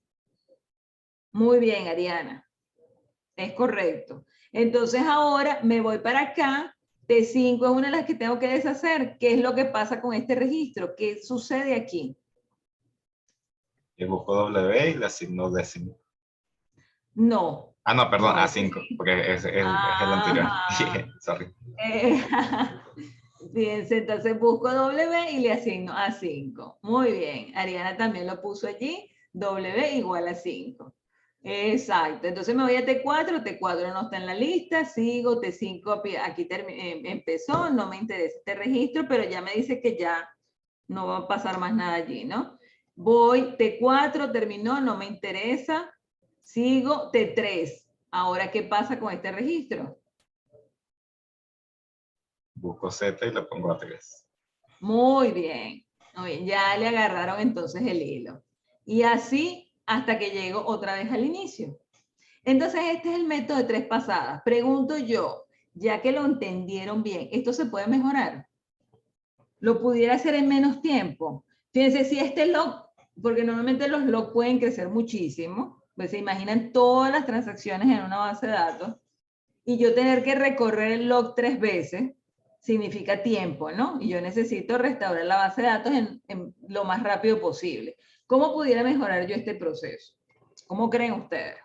Muy bien, Ariana. Es correcto. Entonces ahora me voy para acá. T5 es una de las que tengo que deshacer. ¿Qué es lo que pasa con este registro? ¿Qué sucede aquí? Y busco W y le asigno D5. No. Ah, no, perdón, No, A5, porque es el anterior. Ajá. Sorry. Fíjense, entonces busco W y le asigno a 5. Muy bien. Ariana también lo puso allí. W igual a 5. Exacto. Entonces me voy a T4. T4 no está en la lista. Sigo T5. Aquí empezó. No me interesa este registro, pero ya me dice que ya no va a pasar más nada allí, ¿no? Voy T4. Terminó. No me interesa. Sigo T3. Ahora, ¿qué pasa con este registro? Busco Z y le pongo a 3. Muy bien. Muy bien. Ya le agarraron entonces el hilo. Y así hasta que llego otra vez al inicio. Entonces, este es el método de 3 pasadas. Pregunto yo, ya que lo entendieron bien, ¿esto se puede mejorar? ¿Lo pudiera hacer en menos tiempo? Fíjense, si este log, porque normalmente los logs pueden crecer muchísimo, pues se imaginan todas las transacciones en una base de datos, y yo tener que recorrer el log 3 veces, significa tiempo, ¿no? Y yo necesito restaurar la base de datos en lo más rápido posible. ¿Cómo pudiera mejorar yo este proceso? ¿Cómo creen ustedes?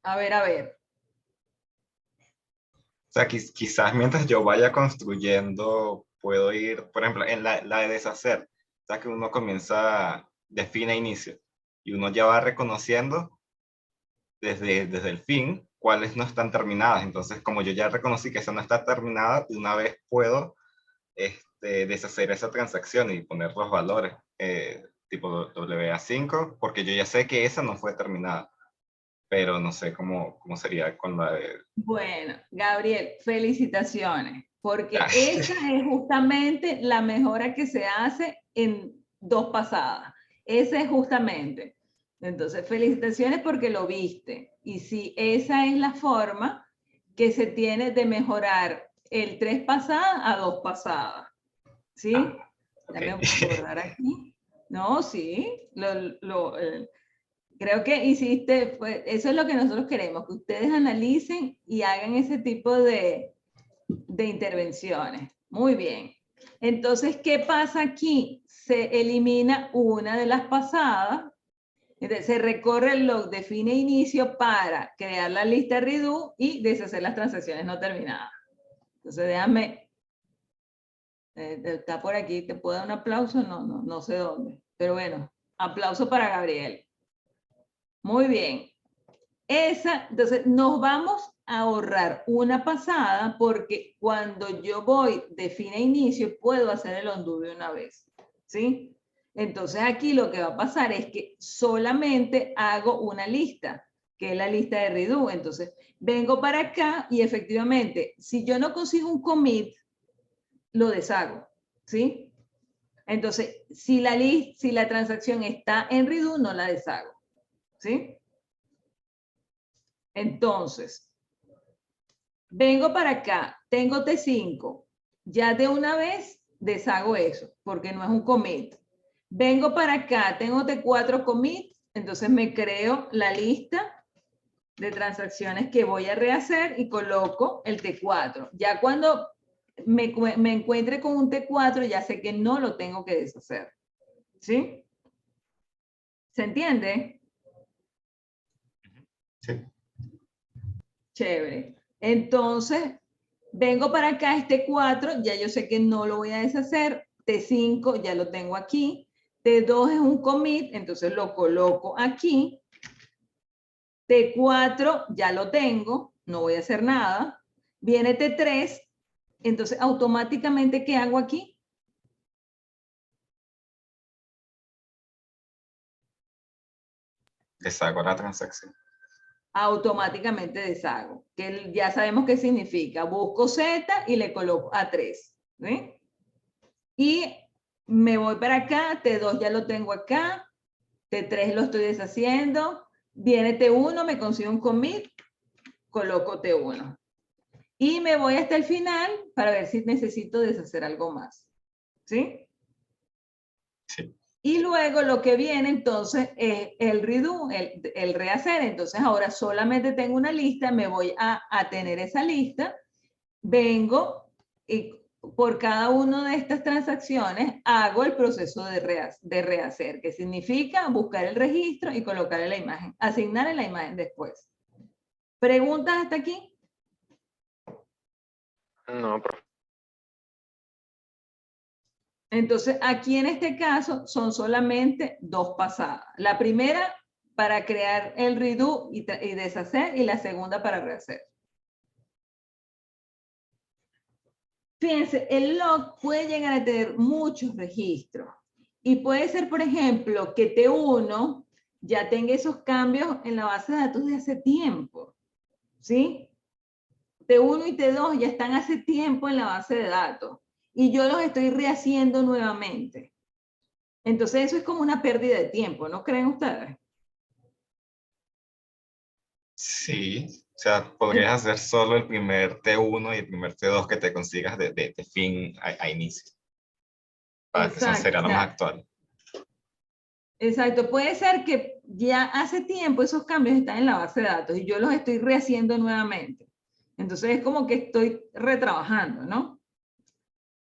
A ver, a ver. O sea, quizás mientras yo vaya construyendo, puedo ir, por ejemplo, en la de deshacer. O sea, que uno comienza, define inicio, y uno ya va reconociendo desde el fin cuáles no están terminadas. Entonces, como yo ya reconocí que esa no está terminada, de una vez puedo deshacer esa transacción y poner los valores, tipo WA5, porque yo ya sé que esa no fue terminada, pero no sé cómo sería con la de... Bueno, Gabriel, felicitaciones, porque Ah, esa es justamente la mejora que se hace en 2 pasadas. Esa es justamente. Entonces, felicitaciones porque lo viste. Y sí, esa es la forma que se tiene de mejorar el 3 pasadas a 2 pasadas. ¿Sí? ok. Déjame borrar aquí. No, sí. Creo que hiciste, pues, eso es lo que nosotros queremos, que ustedes analicen y hagan ese tipo de intervenciones. Muy bien. Entonces, ¿qué pasa aquí? Se elimina una de las pasadas. Entonces, se recorre el log define inicio para crear la lista redo y deshacer las transacciones no terminadas. Entonces, déjame, está por aquí, ¿te puedo dar un aplauso? No sé dónde. Pero bueno, aplauso para Gabriel. Muy bien. Entonces, nos vamos a ahorrar una pasada porque cuando yo voy define inicio, puedo hacer el undo de una vez, ¿sí? Entonces, aquí lo que va a pasar es que solamente hago una lista, que es la lista de redo. Entonces, vengo para acá y efectivamente, si yo no consigo un commit, lo deshago, ¿sí? Entonces, si la transacción está en redo, no la deshago, ¿sí? Entonces, vengo para acá, tengo T5, ya de una vez deshago eso, porque no es un commit. Vengo para acá, tengo T4 commit, entonces me creo la lista de transacciones que voy a rehacer y coloco el T4. Ya cuando me encuentre con un T4, ya sé que no lo tengo que deshacer. ¿Sí? ¿Se entiende? Sí. Chévere. Entonces, vengo para acá, este 4, ya yo sé que no lo voy a deshacer. T5 ya lo tengo aquí. T2 es un commit, entonces lo coloco aquí. T4 ya lo tengo, no voy a hacer nada. Viene T3, entonces automáticamente, ¿qué hago aquí? Deshago la transacción. Automáticamente deshago, que ya sabemos qué significa. Busco Z y le coloco A3. ¿Sí? Y me voy para acá, T2 ya lo tengo acá, T3 lo estoy deshaciendo, viene T1, me consigo un commit, coloco T1. Y me voy hasta el final para ver si necesito deshacer algo más. ¿Sí? Sí. Y luego lo que viene entonces es el redo, el rehacer. Entonces ahora solamente tengo una lista, me voy a tener esa lista, vengo y por cada una de estas transacciones hago el proceso de rehacer, que significa buscar el registro y colocarle la imagen, asignarle la imagen después. ¿Preguntas hasta aquí? No, profe. Entonces, aquí en este caso son solamente 2 pasadas. La primera para crear el redo y deshacer, y la segunda para rehacer. Fíjense, el log puede llegar a tener muchos registros. Y puede ser, por ejemplo, que T1 ya tenga esos cambios en la base de datos de hace tiempo. ¿Sí? T1 y T2 ya están hace tiempo en la base de datos. Y yo los estoy rehaciendo nuevamente. Entonces eso es como una pérdida de tiempo, ¿no creen ustedes? Sí, o sea, podrías hacer solo el primer T1 y el primer T2 que te consigas de fin a inicio. Para que eso Exacto, sería o lo más sea, actual. exacto. Puede ser que ya hace tiempo esos cambios están en la base de datos y yo los estoy rehaciendo nuevamente. Entonces es como que estoy retrabajando, ¿no?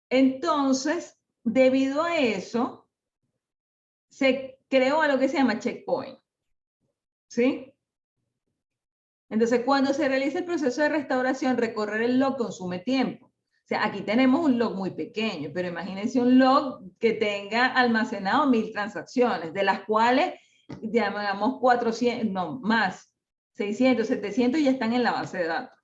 Entonces, debido a eso, se creó algo que se llama checkpoint. ¿Sí? Entonces, cuando se realiza el proceso de restauración, recorrer el log consume tiempo. O sea, aquí tenemos un log muy pequeño, pero imagínense un log que tenga almacenado 1000 transacciones, de las cuales, digamos, 400, no, más, 600, 700 ya están en la base de datos,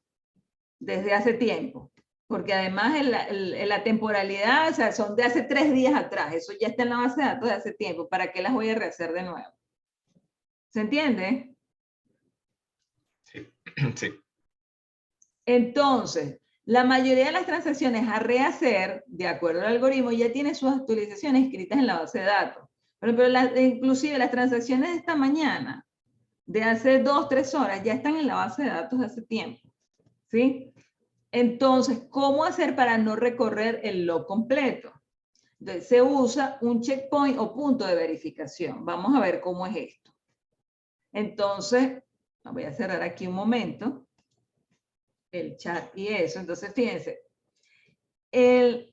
desde hace tiempo. Porque además en la temporalidad, o sea, son de hace 3 días atrás, eso ya está en la base de datos de hace tiempo, ¿para qué las voy a rehacer de nuevo? ¿Se entiende? Sí. Sí. Entonces, la mayoría de las transacciones a rehacer, de acuerdo al algoritmo, ya tiene sus actualizaciones escritas en la base de datos. Pero inclusive las transacciones de esta mañana, de hace 2, 3 horas, ya están en la base de datos de hace tiempo. ¿Sí? Entonces, ¿cómo hacer para no recorrer el log completo? Entonces, se usa un checkpoint o punto de verificación. Vamos a ver cómo es esto. Entonces, voy a cerrar aquí un momento el chat y eso. Entonces, fíjense, en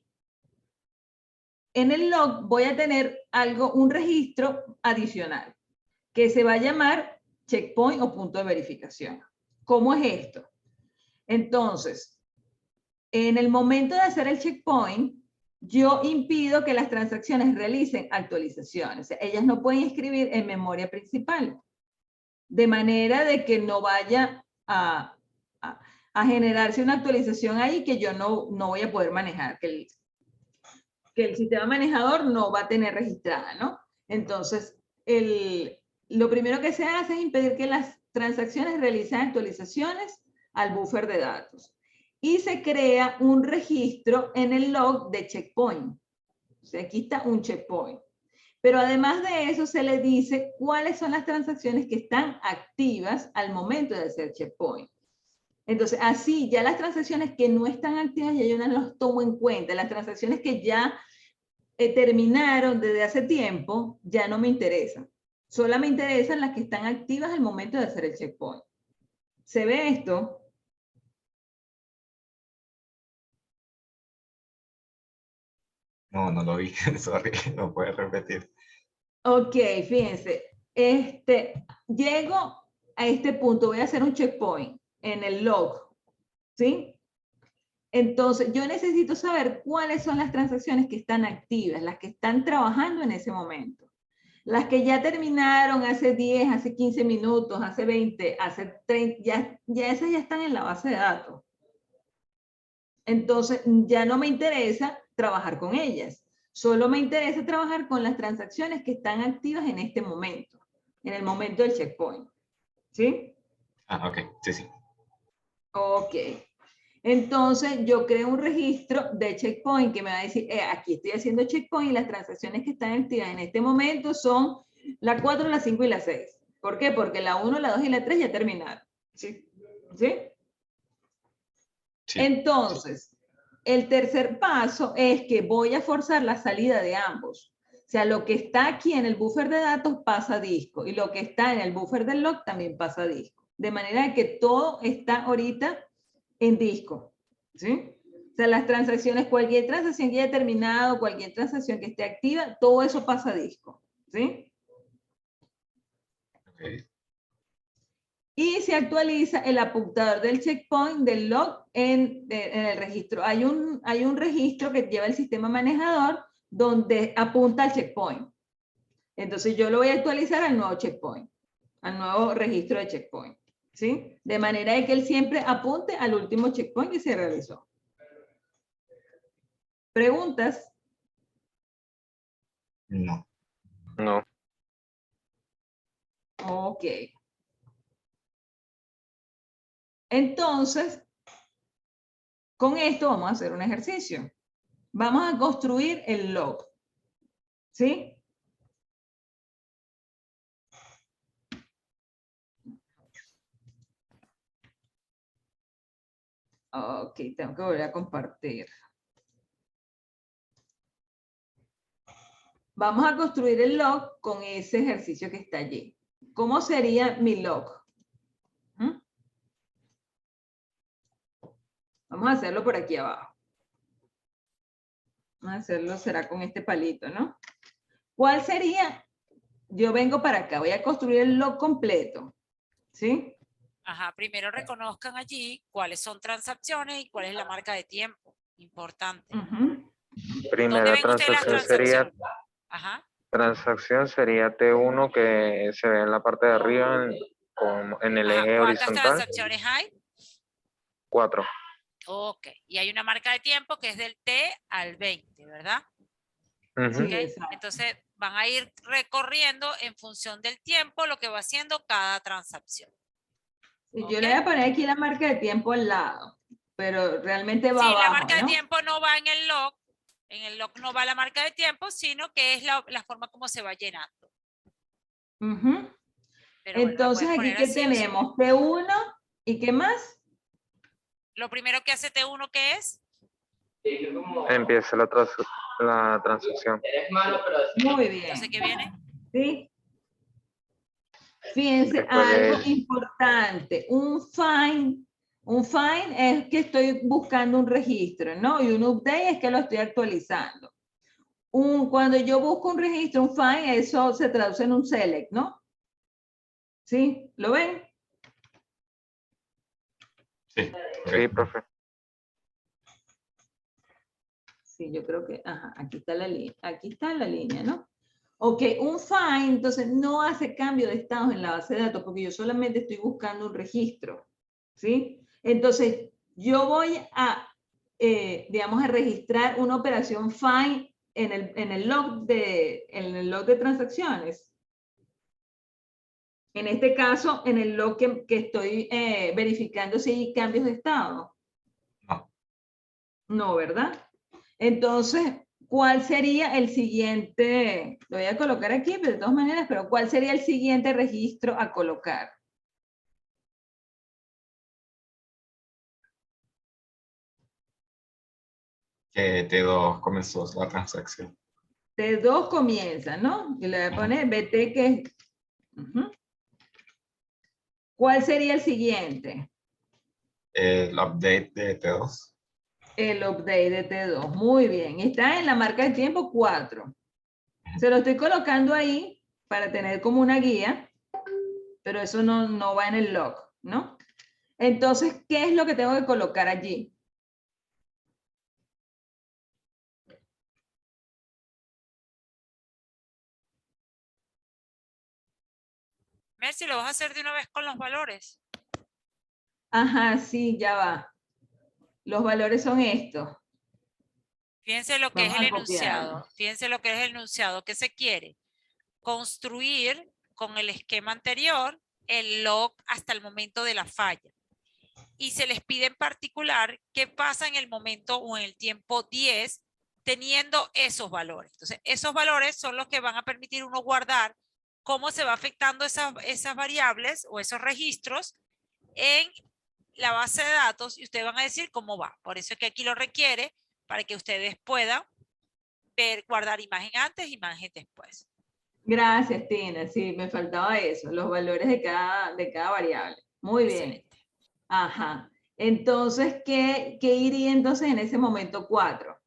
el log voy a tener un registro adicional que se va a llamar checkpoint o punto de verificación. ¿Cómo es esto? Entonces, en el momento de hacer el checkpoint, yo impido que las transacciones realicen actualizaciones. O sea, ellas no pueden escribir en memoria principal, de manera de que no vaya a generarse una actualización ahí que yo no voy a poder manejar, que el sistema manejador no va a tener registrada, ¿no? Entonces, lo primero que se hace es impedir que las transacciones realicen actualizaciones al buffer de datos. Y se crea un registro en el log de checkpoint. O sea, aquí está un checkpoint. Pero además de eso, se le dice cuáles son las transacciones que están activas al momento de hacer checkpoint. Entonces, así, ya las transacciones que no están activas, ya yo no las tomo en cuenta. Las transacciones que ya terminaron desde hace tiempo, ya no me interesan. Solo me interesan las que están activas al momento de hacer el checkpoint. ¿Se ve esto? No, no lo vi. Sorry, no puedes repetir. Ok, fíjense. Llego a este punto, voy a hacer un checkpoint en el log, ¿sí? Entonces, yo necesito saber cuáles son las transacciones que están activas, las que están trabajando en ese momento. Las que ya terminaron hace 10, hace 15 minutos, hace 20, hace 30, ya esas ya están en la base de datos. Entonces, ya no me interesa trabajar con ellas. Solo me interesa trabajar con las transacciones que están activas en este momento, en el momento del checkpoint. ¿Sí? Ah, ok, sí, sí. Ok. Entonces, yo creo un registro de checkpoint que me va a decir, aquí estoy haciendo checkpoint y las transacciones que están activas en este momento son la 4, la 5 y la 6. ¿Por qué? Porque la 1, la 2 y la 3 ya terminaron. ¿Sí? ¿Sí? Sí. Entonces, el tercer paso es que voy a forzar la salida de ambos. O sea, lo que está aquí en el buffer de datos pasa a disco y lo que está en el buffer del log también pasa a disco. De manera que todo está ahorita en disco. ¿Sí? O sea, las transacciones, cualquier transacción que haya terminado, cualquier transacción que esté activa, todo eso pasa a disco. ¿Sí? Okay. Y se actualiza el apuntador del checkpoint del log en el registro. Hay un registro que lleva el sistema manejador donde apunta al checkpoint. Entonces yo lo voy a actualizar al nuevo checkpoint, al nuevo registro de checkpoint. ¿Sí? De manera de que él siempre apunte al último checkpoint que se realizó. ¿Preguntas? No. No. Ok. Entonces, con esto vamos a hacer un ejercicio. Vamos a construir el log. ¿Sí? Ok, tengo que volver a compartir. Vamos a construir el log con ese ejercicio que está allí. ¿Cómo sería mi log? Vamos a hacerlo por aquí abajo. Vamos a hacerlo, será con este palito, ¿no? ¿Cuál sería? Yo vengo para acá, voy a construir el log completo. ¿Sí? Ajá, primero reconozcan allí cuáles son transacciones y cuál es la marca de tiempo. Importante. Ujú. ¿Dónde Primera ven ustedes las transacción sería, transacciones? Ajá. transacción sería T1 que se ve en la parte de arriba en el Ajá. eje ¿Cuántas horizontal, transacciones hay? 4. Ok. Y hay una marca de tiempo que es del T al 20, ¿verdad? Ujú. Ok. Sí, exacto. Entonces van a ir recorriendo en función del tiempo lo que va haciendo cada transacción. Y Ok. yo le voy a poner aquí la marca de tiempo al lado, pero realmente va Sí, la abajo, marca de ¿no? tiempo no va en el log. En el log no va la marca de tiempo, sino que es la forma como se va llenando. Ujú. Pero bueno, la Entonces, puedes aquí, poner ¿qué así o sin. tenemos? T1 y ¿qué más? Lo primero que hace T1, ¿qué es? Empieza la transacción. Muy bien. Entonces, ¿qué viene? ¿Sí? Fíjense, Después algo de importante, un find es que estoy buscando un registro, ¿no? Y un update es que lo estoy actualizando. Cuando yo busco un registro, un find, eso se traduce en un select, ¿no? ¿Sí? ¿Lo ven? Sí, ok. sí, profe. Sí, yo creo que, ajá, aquí está la línea, ¿no? Ok, un find, entonces no hace cambio de estados en la base de datos porque yo solamente estoy buscando un registro, ¿sí? Entonces, yo voy a, digamos, a registrar una operación find en el log de transacciones. En este caso, en el log que estoy verificando si hay cambios de estado. No. No, ¿verdad? Entonces, ¿cuál sería el siguiente? Lo voy a colocar aquí, pero de todas maneras, pero ¿cuál sería el siguiente registro a colocar? Que T2 comenzó la transacción. T2 comienza, ¿no? Y le voy a poner BT que es... Ujú. ¿Cuál sería el siguiente? El update de T2. El update de T2. Muy bien. Está en la marca de tiempo 4. Se lo estoy colocando ahí para tener como una guía, pero eso no va en el log, ¿no? Entonces, ¿qué es lo que tengo que colocar allí? Mercy, lo vas a hacer de una vez con los valores. Ajá, sí, ya va. Los valores son estos. Fíjense lo que es Vamos el a copiarlo. enunciado. Fíjense lo que es el enunciado. ¿Qué se quiere? Construir con el esquema anterior el log hasta el momento de la falla. Y se les pide en particular qué pasa en el momento o en el tiempo 10 teniendo esos valores. Entonces, esos valores son los que van a permitir uno guardar cómo se va afectando esas variables o esos registros en la base de datos y ustedes van a decir cómo va. Por eso es que aquí lo requiere para que ustedes puedan ver, guardar imagen antes, imagen después. Gracias, Tina. Sí, me faltaba eso, los valores de cada variable. Muy bien. Excelente. Ajá. Entonces, ¿qué iría entonces en ese momento 4?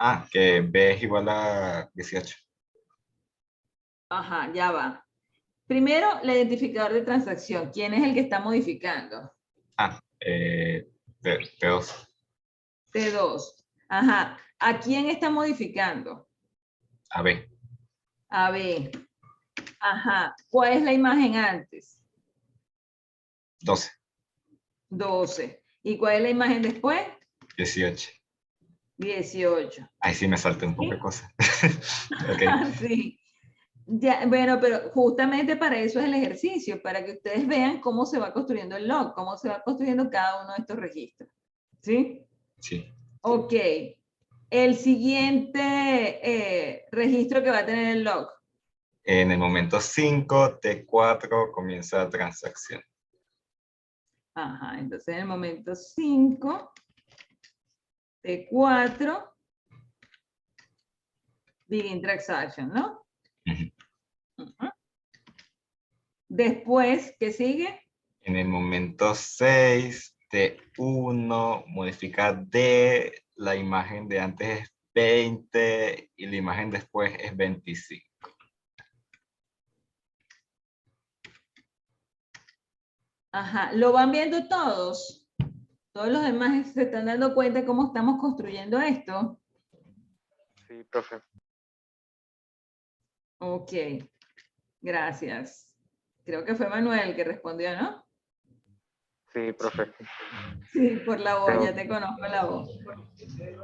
Ah, que B es igual a 18. Ajá, ya va. Primero, el identificador de transacción. ¿Quién es el que está modificando? Ah, T2. T2. Ajá. ¿A quién está modificando? A B. A B. Ajá. ¿Cuál es la imagen antes? 12. 12. ¿Y cuál es la imagen después? 18. 18. Ahí sí me salté un poco de ¿Sí? cosas. Ok. Sí. Ya, bueno, pero justamente para eso es el ejercicio, para que ustedes vean cómo se va construyendo el log, cómo se va construyendo cada uno de estos registros. ¿Sí? Sí. Ok. El siguiente registro que va a tener el log. En el momento 5, T4 comienza la transacción. Ajá, entonces en el momento 5, T4, begin transaction, ¿no? Ujú. Ujú. Después, ¿qué sigue? En el momento 6, T1 modifica D, la imagen de antes es 20 y la imagen después es 25. Ajá, ¿lo van viendo todos? ¿Todos los demás se están dando cuenta de cómo estamos construyendo esto? Sí, profe. Ok, gracias. Creo que fue Manuel que respondió, ¿no? Sí, profe. Sí, por la voz, Pero- ya te conozco la voz.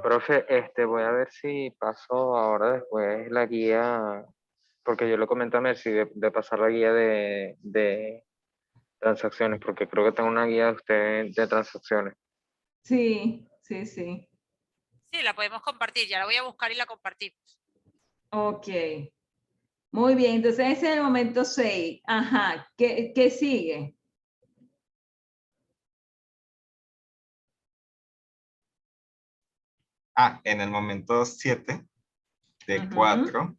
Profe, voy a ver si paso ahora después la guía, porque yo le comenté a Mercy de pasar la guía de transacciones, porque creo que tengo una guía de usted de transacciones. Sí, sí, sí. Sí, la podemos compartir. Ya la voy a buscar y la compartimos. Ok. Muy bien, entonces ese es el momento 6. Ajá, ¿qué sigue? En el momento 7 de Ujú. 4,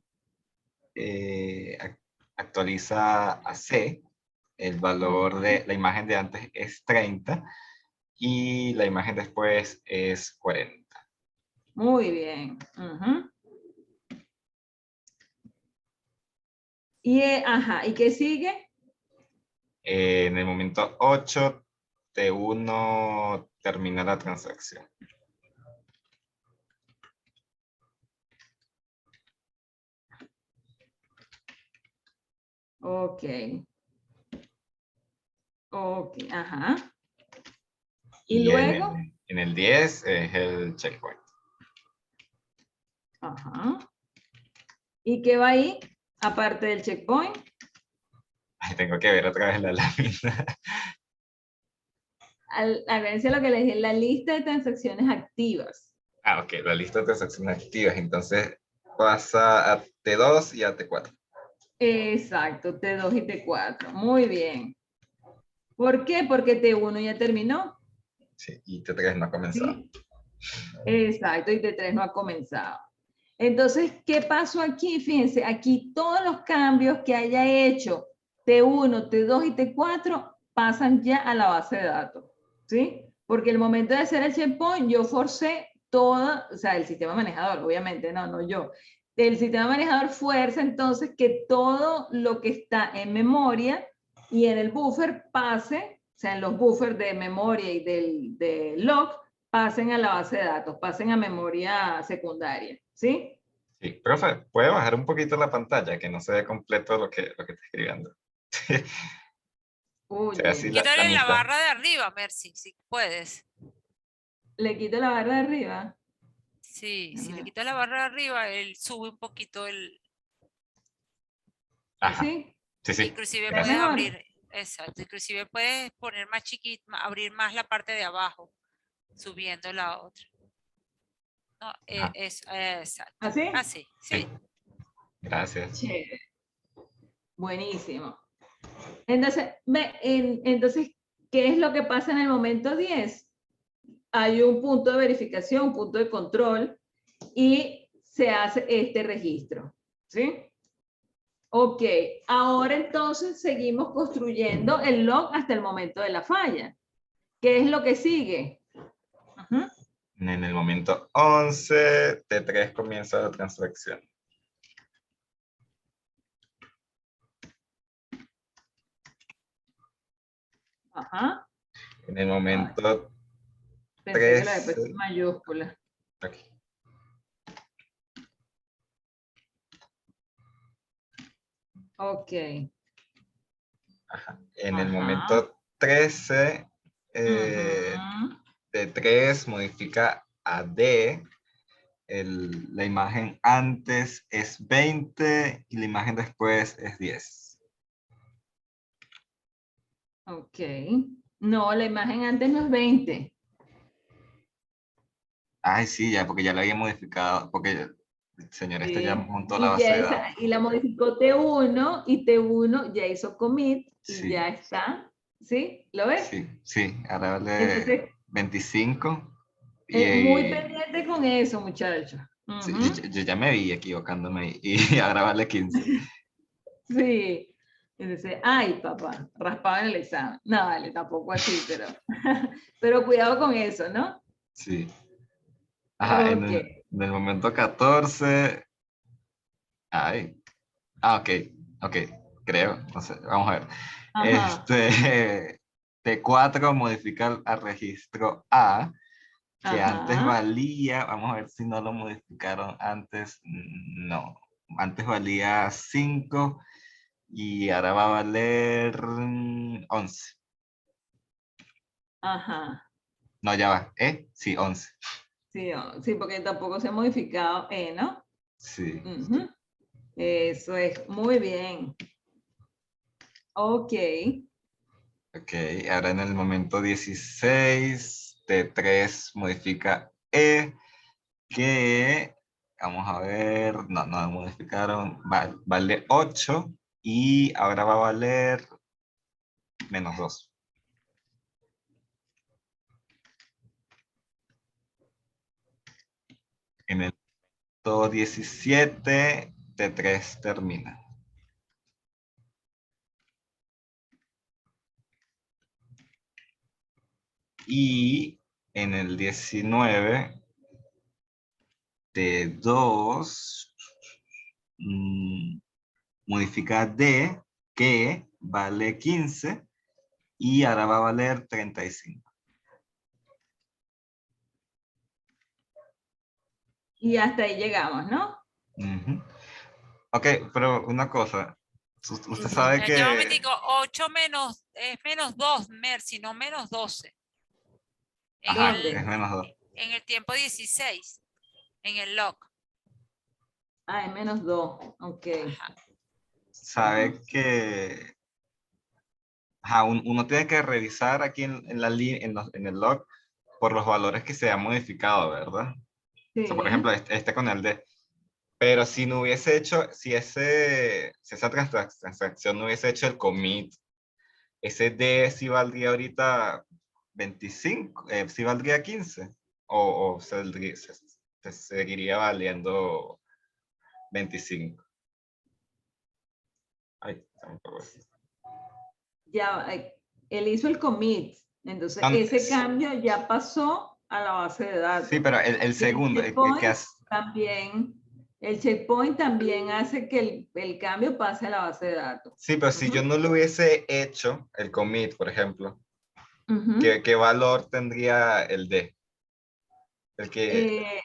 actualiza a C. El valor de la imagen de antes es 30 y la imagen después es 40. Muy bien. Ujú. Ajá, ¿y qué sigue? En el momento 8, T1 termina la transacción. Ok. Ok, ajá. ¿Y luego? En el 10 es el checkpoint. Ajá. ¿Y qué va ahí? Aparte del checkpoint. Ay, tengo que ver otra vez la lámina. Acuérdense lo que les dije, la lista de transacciones activas. Ok, la lista de transacciones activas. Entonces pasa a T2 y a T4. Exacto, T2 y T4. Muy bien. ¿Por qué? Porque T1 ya terminó. Sí, y T3 no ha comenzado. ¿Sí? Exacto, y T3 no ha comenzado. Entonces, ¿qué pasó aquí? Fíjense, aquí todos los cambios que haya hecho T1, T2 y T4 pasan ya a la base de datos, ¿sí? Porque el momento de hacer el checkpoint, yo forcé toda, o sea, el sistema manejador, obviamente, no yo. El sistema manejador fuerza entonces que todo lo que está en memoria y en el buffer pase, o sea, en los buffers de memoria y del log, pasen a la base de datos, pasen a memoria secundaria, ¿sí? Sí, profe, ¿puede bajar un poquito la pantalla? Que no se ve completo lo que está escribiendo. Uy, Se ve así la Quítale la mitad. barra de arriba, Mercy, si puedes. le quito la barra de arriba. Sí, si le Ajá. quitas la barra de arriba, él sube un poquito el... Ajá, ¿Sí? sí, sí. Inclusive ¿Ve puedes Gracias. mejor? abrir, exacto, inclusive puedes poner más chiquito, abrir más la parte de abajo, subiendo la otra. No, Ajá, exacto. ¿Así? Así, sí. sí. Gracias. Chévere. Buenísimo. Entonces, entonces, ¿qué es lo que pasa en el momento 10? Hay un punto de verificación, un punto de control, y se hace este registro, ¿sí? Ok, ahora entonces seguimos construyendo el log hasta el momento de la falla. ¿Qué es lo que sigue? Ujú. En el momento 11, T3 comienza la transacción. Ajá. En el Ay, momento pensé que la había 13, puesto en mayúscula. aquí. Ok. Ajá. En el Ajá. momento 13, Ujú. T3 modifica a D. La imagen antes es 20 y la imagen después es 10. Ok. No, la imagen antes no es 20. Ay, sí, ya, porque ya la había modificado, porque el señor este ya Sí. montó la Y base ya de datos. y la modificó T1 y T1 ya hizo commit y Sí, ya está. ¿Sí? ¿Lo ves? sí, sí, ahora vale Entonces, 25 muy y pendiente con eso, muchachos. sí, Ujú. yo ya me vi equivocándome y ahora vale 15. Sí. Entonces, ay, papá, raspado en el examen. No, vale, tampoco así, pero, pero cuidado con eso, ¿no? Sí. Ajá, Ok. Del momento 14. Ay. Ah, ok. Ok. Creo. No sé. Vamos a ver. Ajá, T4 modifica al registro A, que antes ajá. valía, vamos a ver si no lo modificaron antes. No. Antes valía 5 y ahora va a valer 11. Ajá. No, ya va. Sí, 11. Sí, sí, porque tampoco se ha modificado, ¿no? Sí. Ujú. Eso es, muy bien. Ok. Ok, ahora en el momento 16, T3 modifica E, que, vamos a ver, no, no modificaron, vale 8 y ahora va a valer -2. En el momento 17, T3 termina. Y en el 19, T2 modifica D, que vale 15 y ahora va a valer 35. Y hasta ahí llegamos, ¿no? Ujú. Ok, pero una cosa. Usted sabe Ya un que... momentico, 8 menos, es -2, Mercy, no -12. Ajá, ¿Dónde? es -2. En el tiempo 16, en el log. Ah, es -2. Ok. Ajá. Sabe que... Ajá, uno tiene que revisar aquí en la en el log por los valores que se han modificado, ¿verdad? O sea, por ejemplo, Sí. este con el D. Pero si no hubiese hecho, si esa transacción no hubiese hecho el commit, ese D sí valdría ahorita 25, sí valdría 15, o se seguiría valiendo 25. Ay, se me apagó esto. Ya, él hizo el commit. Entonces, No, ese cambio ya pasó a la base de sí, datos. pero el Y el segundo, el que checkpoint hace, también, el checkpoint también hace que el cambio pase a la base de datos. sí, pero si yo no lo hubiese hecho, el commit, por ejemplo, Ujú. ¿qué valor tendría el D? El que, Eh,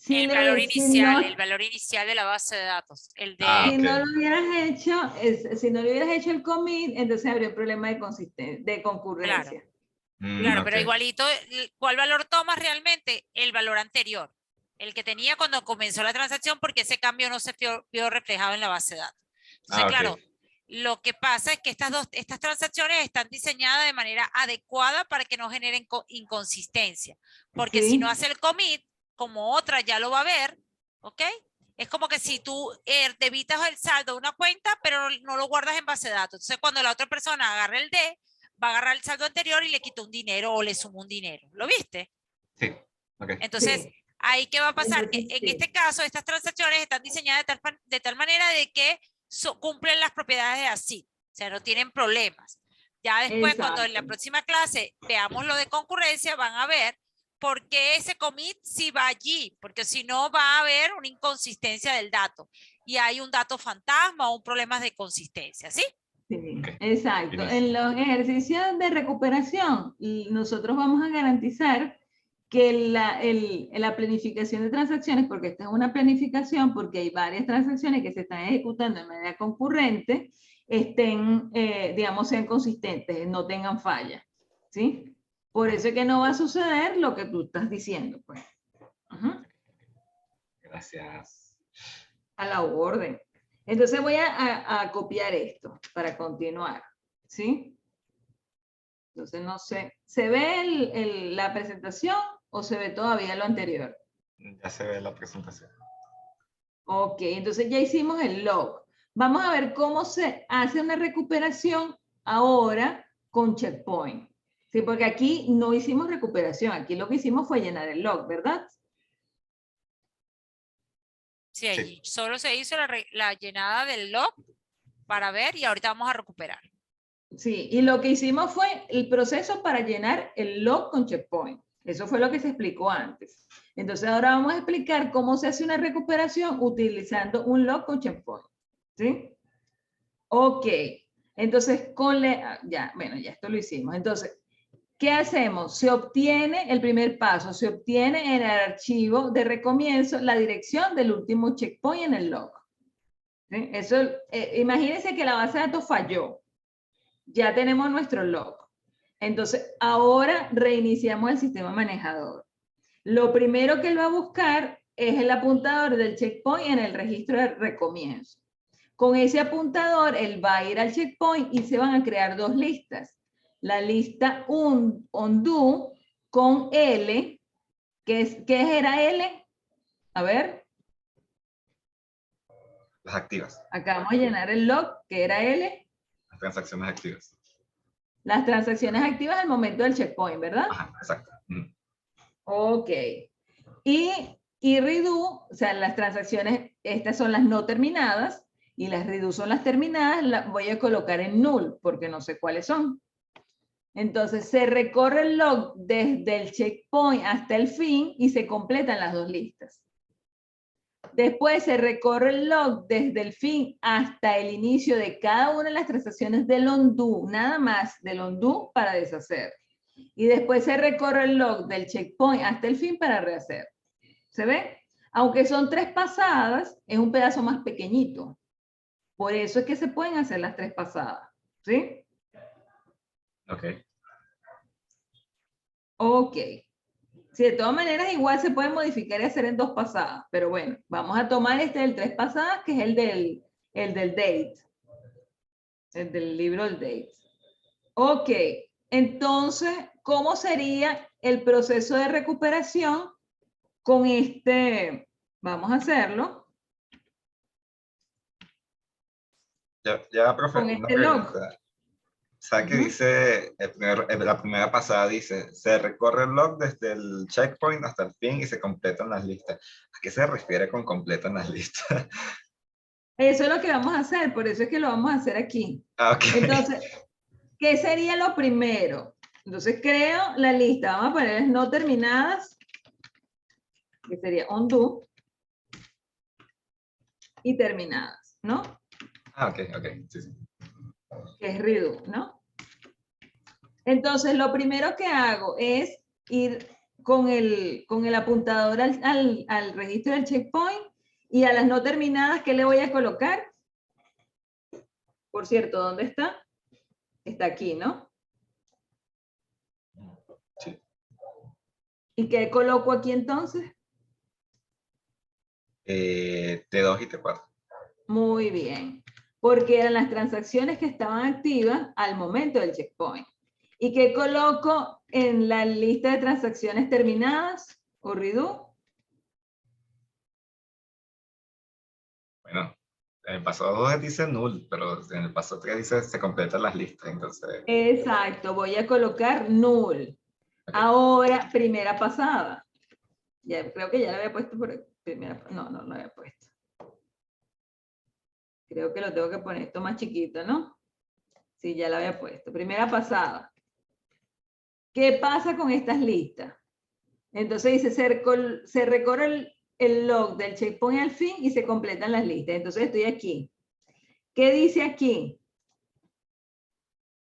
El valor inicial de la base de datos, el ah, de, si no lo ok. hubieras hecho, si no le hubieras hecho el commit, entonces habría un problema de de claro, concurrencia. claro, Ok. pero igualito, ¿cuál valor tomas realmente? El valor anterior, el que tenía cuando comenzó la transacción, porque ese cambio no se vio reflejado en la base de datos. Entonces, Ah, ok. claro, lo que pasa es que estas transacciones están diseñadas de manera adecuada para que no generen inconsistencia, porque si no Sí, hace el commit, como otra ya lo va a ver, ¿ok? Es como que si tú debitas el saldo de una cuenta, pero no lo guardas en base de datos. Entonces, cuando la otra persona agarre el D, va a agarrar el saldo anterior y le quita un dinero o le suma un dinero. ¿Lo viste? Sí, ok. Entonces, sí. ahí qué va a pasar, que Entonces, en sí. este caso estas transacciones están diseñadas de tal manera de que cumplen las propiedades de ACID, o sea, no tienen problemas. Ya después, cuando en la Exacto. próxima clase veamos lo de concurrencia, van a ver por qué ese commit sí va allí, porque si no va a haber una inconsistencia del dato y hay un dato fantasma o un problema de consistencia, ¿sí? Sí, Ok. exacto. Inicio. En los ejercicios de recuperación, nosotros vamos a garantizar que la planificación de transacciones, porque esta es una planificación, porque hay varias transacciones que se están ejecutando de manera concurrente, estén, digamos, sean consistentes, no tengan fallas, ¿sí? Por eso es que no va a suceder lo que tú estás diciendo, pues. Ujú. Gracias. A la orden. Entonces voy a copiar esto para continuar, ¿sí? Entonces no sé, ¿se ve la presentación o se ve todavía lo anterior? Ya se ve la presentación. Ok, entonces ya hicimos el log. Vamos a ver cómo se hace una recuperación ahora con checkpoint. Sí, porque aquí no hicimos recuperación, aquí lo que hicimos fue llenar el log, ¿verdad? Sí, Sí. allí solo se hizo la llenada del log para ver y ahorita vamos a recuperar. Sí, y lo que hicimos fue el proceso para llenar el log con checkpoint. Eso fue lo que se explicó antes. Entonces ahora vamos a explicar cómo se hace una recuperación utilizando un log con checkpoint. ¿Sí? Ok. Entonces, ya esto lo hicimos. Entonces, ¿qué hacemos? Se obtiene, el primer paso, se obtiene en el archivo de recomienzo la dirección del último checkpoint en el log. ¿Sí? Eso, imagínense que la base de datos falló. Ya tenemos nuestro log. Entonces, ahora reiniciamos el sistema manejador. Lo primero que él va a buscar es el apuntador del checkpoint en el registro de recomienzo. Con ese apuntador, él va a ir al checkpoint y se van a crear dos listas. La lista undo con L, ¿qué era L? A ver. Las activas. Acá vamos a llenar el log, ¿qué era L? Las transacciones activas. Las transacciones activas al momento del checkpoint, ¿verdad? Ajá, exacto. Ok. Y redo, o sea, las transacciones, estas son las no terminadas, y las redo son las terminadas, las voy a colocar en null, porque no sé cuáles son. Entonces, se recorre el log desde el checkpoint hasta el fin, y se completan las dos listas. Después se recorre el log desde el fin hasta el inicio de cada una de las transacciones del undo, nada más del undo para deshacer. Y después se recorre el log del checkpoint hasta el fin para rehacer. ¿Se ve? Aunque son 3 pasadas, es un pedazo más pequeñito. Por eso es que se pueden hacer las 3 pasadas. ¿Sí? Ok. Ok. Sí, de todas maneras, igual se puede modificar y hacer en 2 pasadas. Pero bueno, vamos a tomar este del 3 pasadas, que es el del date. El del libro del date. Ok. Entonces, ¿cómo sería el proceso de recuperación con este? Vamos a hacerlo. Ya, profe, Con una este log. pregunta. O sea, que dice, la primera pasada dice, se recorre el log desde el checkpoint hasta el fin y se completan las listas. ¿A qué se refiere con completan las listas? Eso es lo que vamos a hacer, por eso es que lo vamos a hacer aquí. Ah, ok. Entonces, ¿qué sería lo primero? Entonces creo la lista, vamos a poner no terminadas, que sería undo, y terminadas, ¿no? Ah, ok, sí, sí. Que es redo, ¿no? Entonces, lo primero que hago es ir con el apuntador al registro del checkpoint, y a las no terminadas, ¿qué le voy a colocar? Por cierto, ¿dónde está? Está aquí, ¿no? Sí. ¿Y qué coloco aquí entonces? T2 y T4. Muy bien, porque eran las transacciones que estaban activas al momento del checkpoint. ¿Y qué coloco en la lista de transacciones terminadas o redo? Bueno, en el paso 2 dice null, pero en el paso 3 dice se completan las listas, entonces... Exacto, voy a colocar null. Okay. Ahora, primera pasada. Ya, creo que ya la había puesto por primera, no lo había puesto. Creo que lo tengo que poner esto más chiquito, ¿no? Sí, ya la había puesto. Primera pasada. ¿Qué pasa con estas listas? Entonces dice, se recorre el log del checkpoint al fin y se completan las listas. Entonces estoy aquí. ¿Qué dice aquí?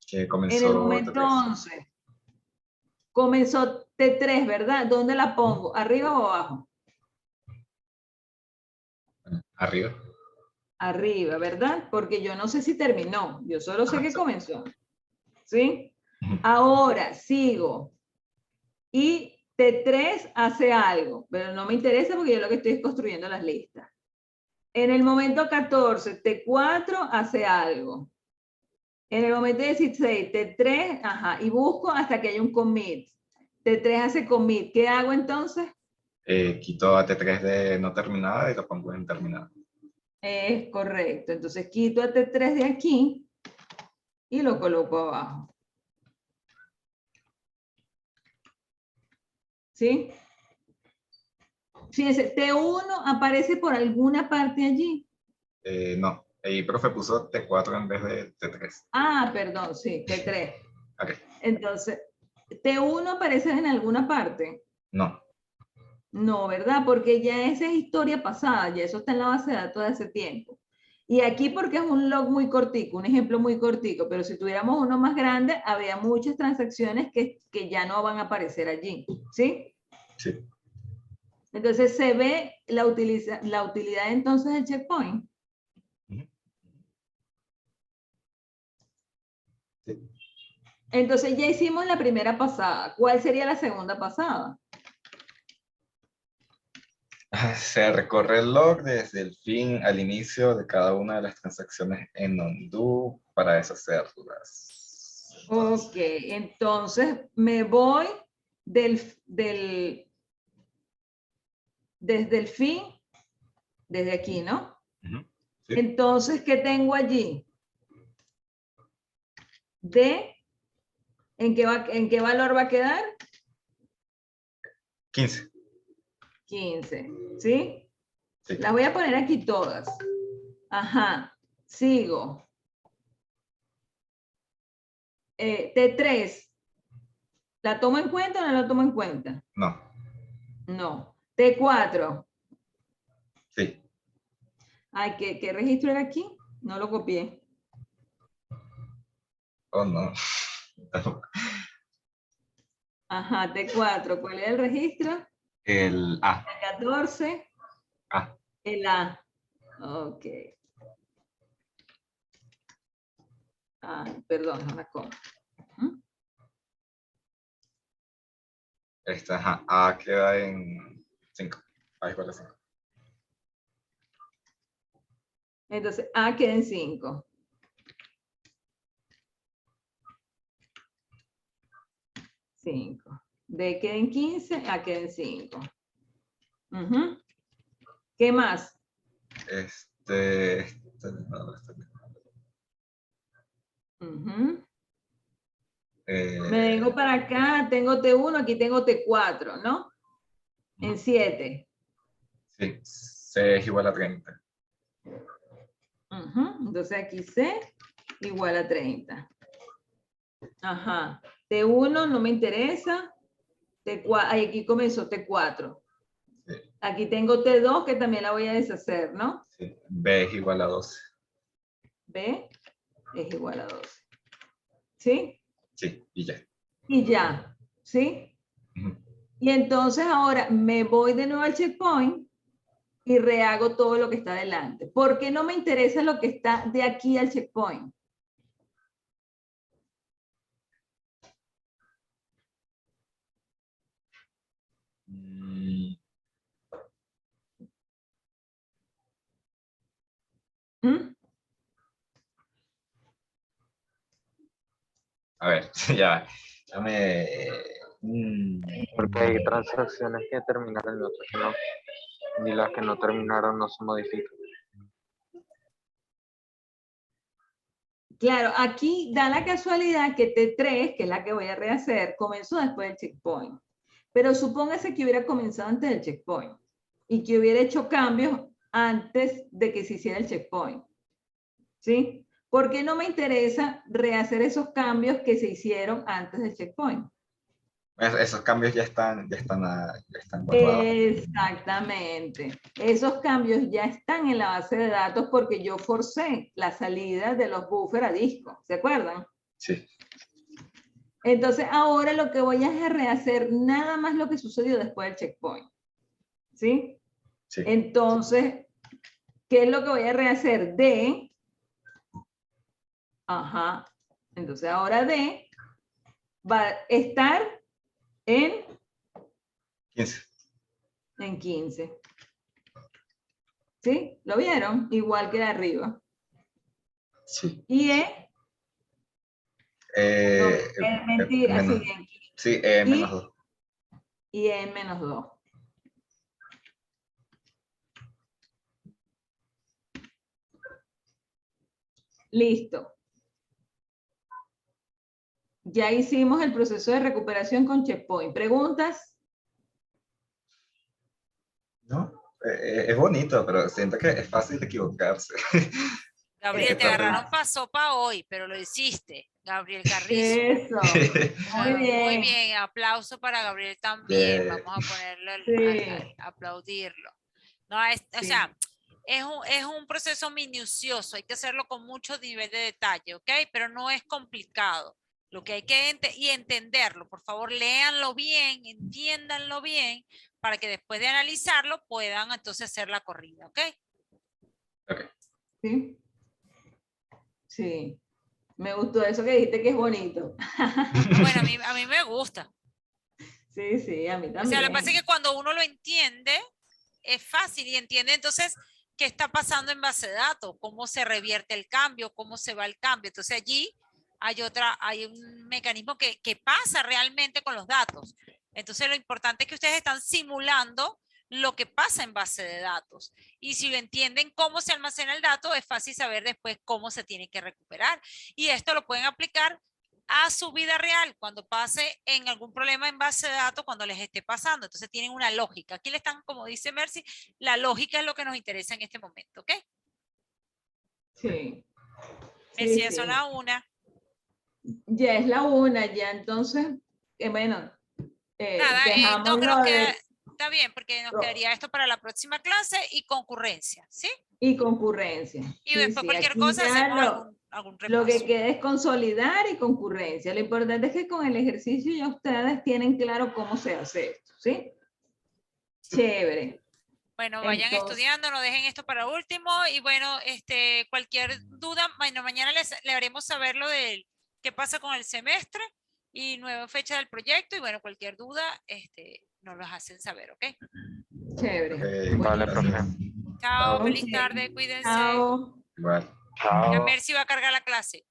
Que comenzó En el momento T3. 11. Comenzó T3, ¿verdad? ¿Dónde la pongo? ¿Arriba o abajo? Arriba. Arriba, ¿verdad? Porque yo no sé si terminó. Yo solo sé que comenzó. ¿Sí? Ahora sigo. Y T3 hace algo, pero no me interesa porque yo lo que estoy es construyendo las listas. En el momento 14, T4 hace algo. En el momento 16, T3, ajá, y busco hasta que haya un commit. T3 hace commit. ¿Qué hago entonces? Quito a T3 de no terminada y lo pongo en terminada. Es correcto. Entonces quito a T3 de aquí y lo coloco abajo. ¿Sí? Fíjense, T1 aparece por alguna parte allí. No, el profe puso T4 en vez de T3. Ah, perdón, sí, T3. Okay. Entonces, T1 aparece en alguna parte. No. No, ¿verdad? Porque ya esa es historia pasada, ya eso está en la base de datos de hace tiempo. Y aquí porque es un log muy cortico, un ejemplo muy cortico, pero si tuviéramos uno más grande, habría muchas transacciones que ya no van a aparecer allí, ¿sí? Sí. Entonces se ve la utilidad entonces del checkpoint. Ujú. Sí. Entonces ya hicimos la primera pasada. ¿Cuál sería la segunda pasada? Se recorre el log desde el fin al inicio de cada una de las transacciones en undo para deshacerlas. Ok, entonces me voy desde el fin, desde aquí, ¿no? Ujú. Sí. Entonces, ¿qué tengo allí? ¿En qué valor va a quedar? 15. 15, ¿sí? Sí. Las voy a poner aquí todas. Ajá, sigo. T3, ¿la tomo en cuenta o no la tomo en cuenta? No. No. T4, Sí. ay, ¿qué registro era aquí? No lo copié. Oh, no. Ajá, T4, ¿cuál es el registro? El A. 14, A. el A. Ok. Ah, perdón, es una coma. Ujú. Esta, ajá, A queda en 5. A igual a 5. Entonces, A queda en 5. 5. D queda en 15, A queda en 5. ¿Qué más? No, Ujú. eh, Me vengo para acá, tengo T1, aquí tengo T4, ¿no? En 7. sí, C es igual a 30. Entonces aquí C igual a 30. Ajá. T1 no me interesa. T4, ahí aquí comenzó T4. Sí, Aquí tengo T2 que también la voy a deshacer, ¿no? sí. B es igual a 12. B es igual a 12. ¿Sí? Sí, y ya. Y ya. ¿Sí? Ujú. Y entonces ahora me voy de nuevo al checkpoint y rehago todo lo que está adelante. ¿Por qué no me interesa lo que está de aquí al checkpoint? Mm, ¿Mm? A ver, ya. Dame. Porque hay transacciones que terminaron y otras que no. Y las que no terminaron no se modifican. Claro, aquí da la casualidad que T3, que es la que voy a rehacer, comenzó después del checkpoint. Pero supóngase que hubiera comenzado antes del checkpoint y que hubiera hecho cambios antes de que se hiciera el checkpoint. ¿Sí? ¿Por qué no me interesa rehacer esos cambios que se hicieron antes del checkpoint? Esos cambios ya están guardados. Exactamente. Esos cambios ya están en la base de datos porque yo forcé la salida de los buffers a disco. ¿Se acuerdan? Sí. Entonces ahora lo que voy a es a rehacer nada más lo que sucedió después del checkpoint. ¿Sí? Sí. Entonces, ¿qué es lo que voy a rehacer? D. Ajá. Entonces ahora D va a estar en 15. 15. ¿Sí? ¿Lo vieron? Igual que de arriba. Sí. Y E, no, mentira, Menos. sí, Sí, menos 2. y E en menos 2. Listo. Ya hicimos el proceso de recuperación con checkpoint. ¿Preguntas? ¿No? Es bonito, pero siento que es fácil equivocarse. Gabriel, te Está agarraron para sopa hoy, pero lo hiciste. Gabriel Carrizo. Eso. Muy bien. Muy bien, aplauso para Gabriel también. Bien. Vamos a ponerle, Sí. aplaudirlo. No, o Sí. sea, es un proceso minucioso, hay que hacerlo con mucho nivel de detalle, ¿ok? Pero no es complicado. Lo que hay que entenderlo, por favor, léanlo bien, entiéndanlo bien, para que después de analizarlo puedan entonces hacer la corrida, ¿ok? Sí. Sí. Me gustó eso que dijiste que es bonito. Bueno, a mí me gusta. Sí, sí, a mí O también. sea, lo que pasa es que cuando uno lo entiende, es fácil y entiende entonces qué está pasando en base de datos, cómo se revierte el cambio, cómo se va el cambio. Entonces allí hay un mecanismo que pasa realmente con los datos. Entonces lo importante es que ustedes están simulando lo que pasa en base de datos. Y si lo entienden cómo se almacena el dato, es fácil saber después cómo se tiene que recuperar. Y esto lo pueden aplicar a su vida real, cuando pase en algún problema en base de datos, cuando les esté pasando. Entonces tienen una lógica. Aquí le están, como dice Mercy, la lógica es lo que nos interesa en este momento, ¿ok? Sí. Mercy, Sí, ya sí. son las 1. Ya es la 1, ya entonces, bueno, Nada, dejamos no, que lo nos de queda, está bien, porque nos quedaría esto para la próxima clase y concurrencia, ¿sí? y concurrencia. Y Sí, después sí, cualquier aquí cosa ya hacemos algún lo que repaso. queda es consolidar y concurrencia. Lo importante es que con el ejercicio ya ustedes tienen claro cómo se hace esto, ¿sí? Chévere. Bueno, vayan Entonces, estudiando, no dejen esto para último y bueno, cualquier duda, bueno, mañana le haremos saber lo del qué pasa con el semestre y nueva fecha del proyecto y bueno, cualquier duda, nos los hacen saber, ¿ok? chévere. Ok, Vale, profe. gracias. Chao, Ok. feliz tarde, cuídense. Chao. Igual. Ya Chao. Mercy va a cargar la clase.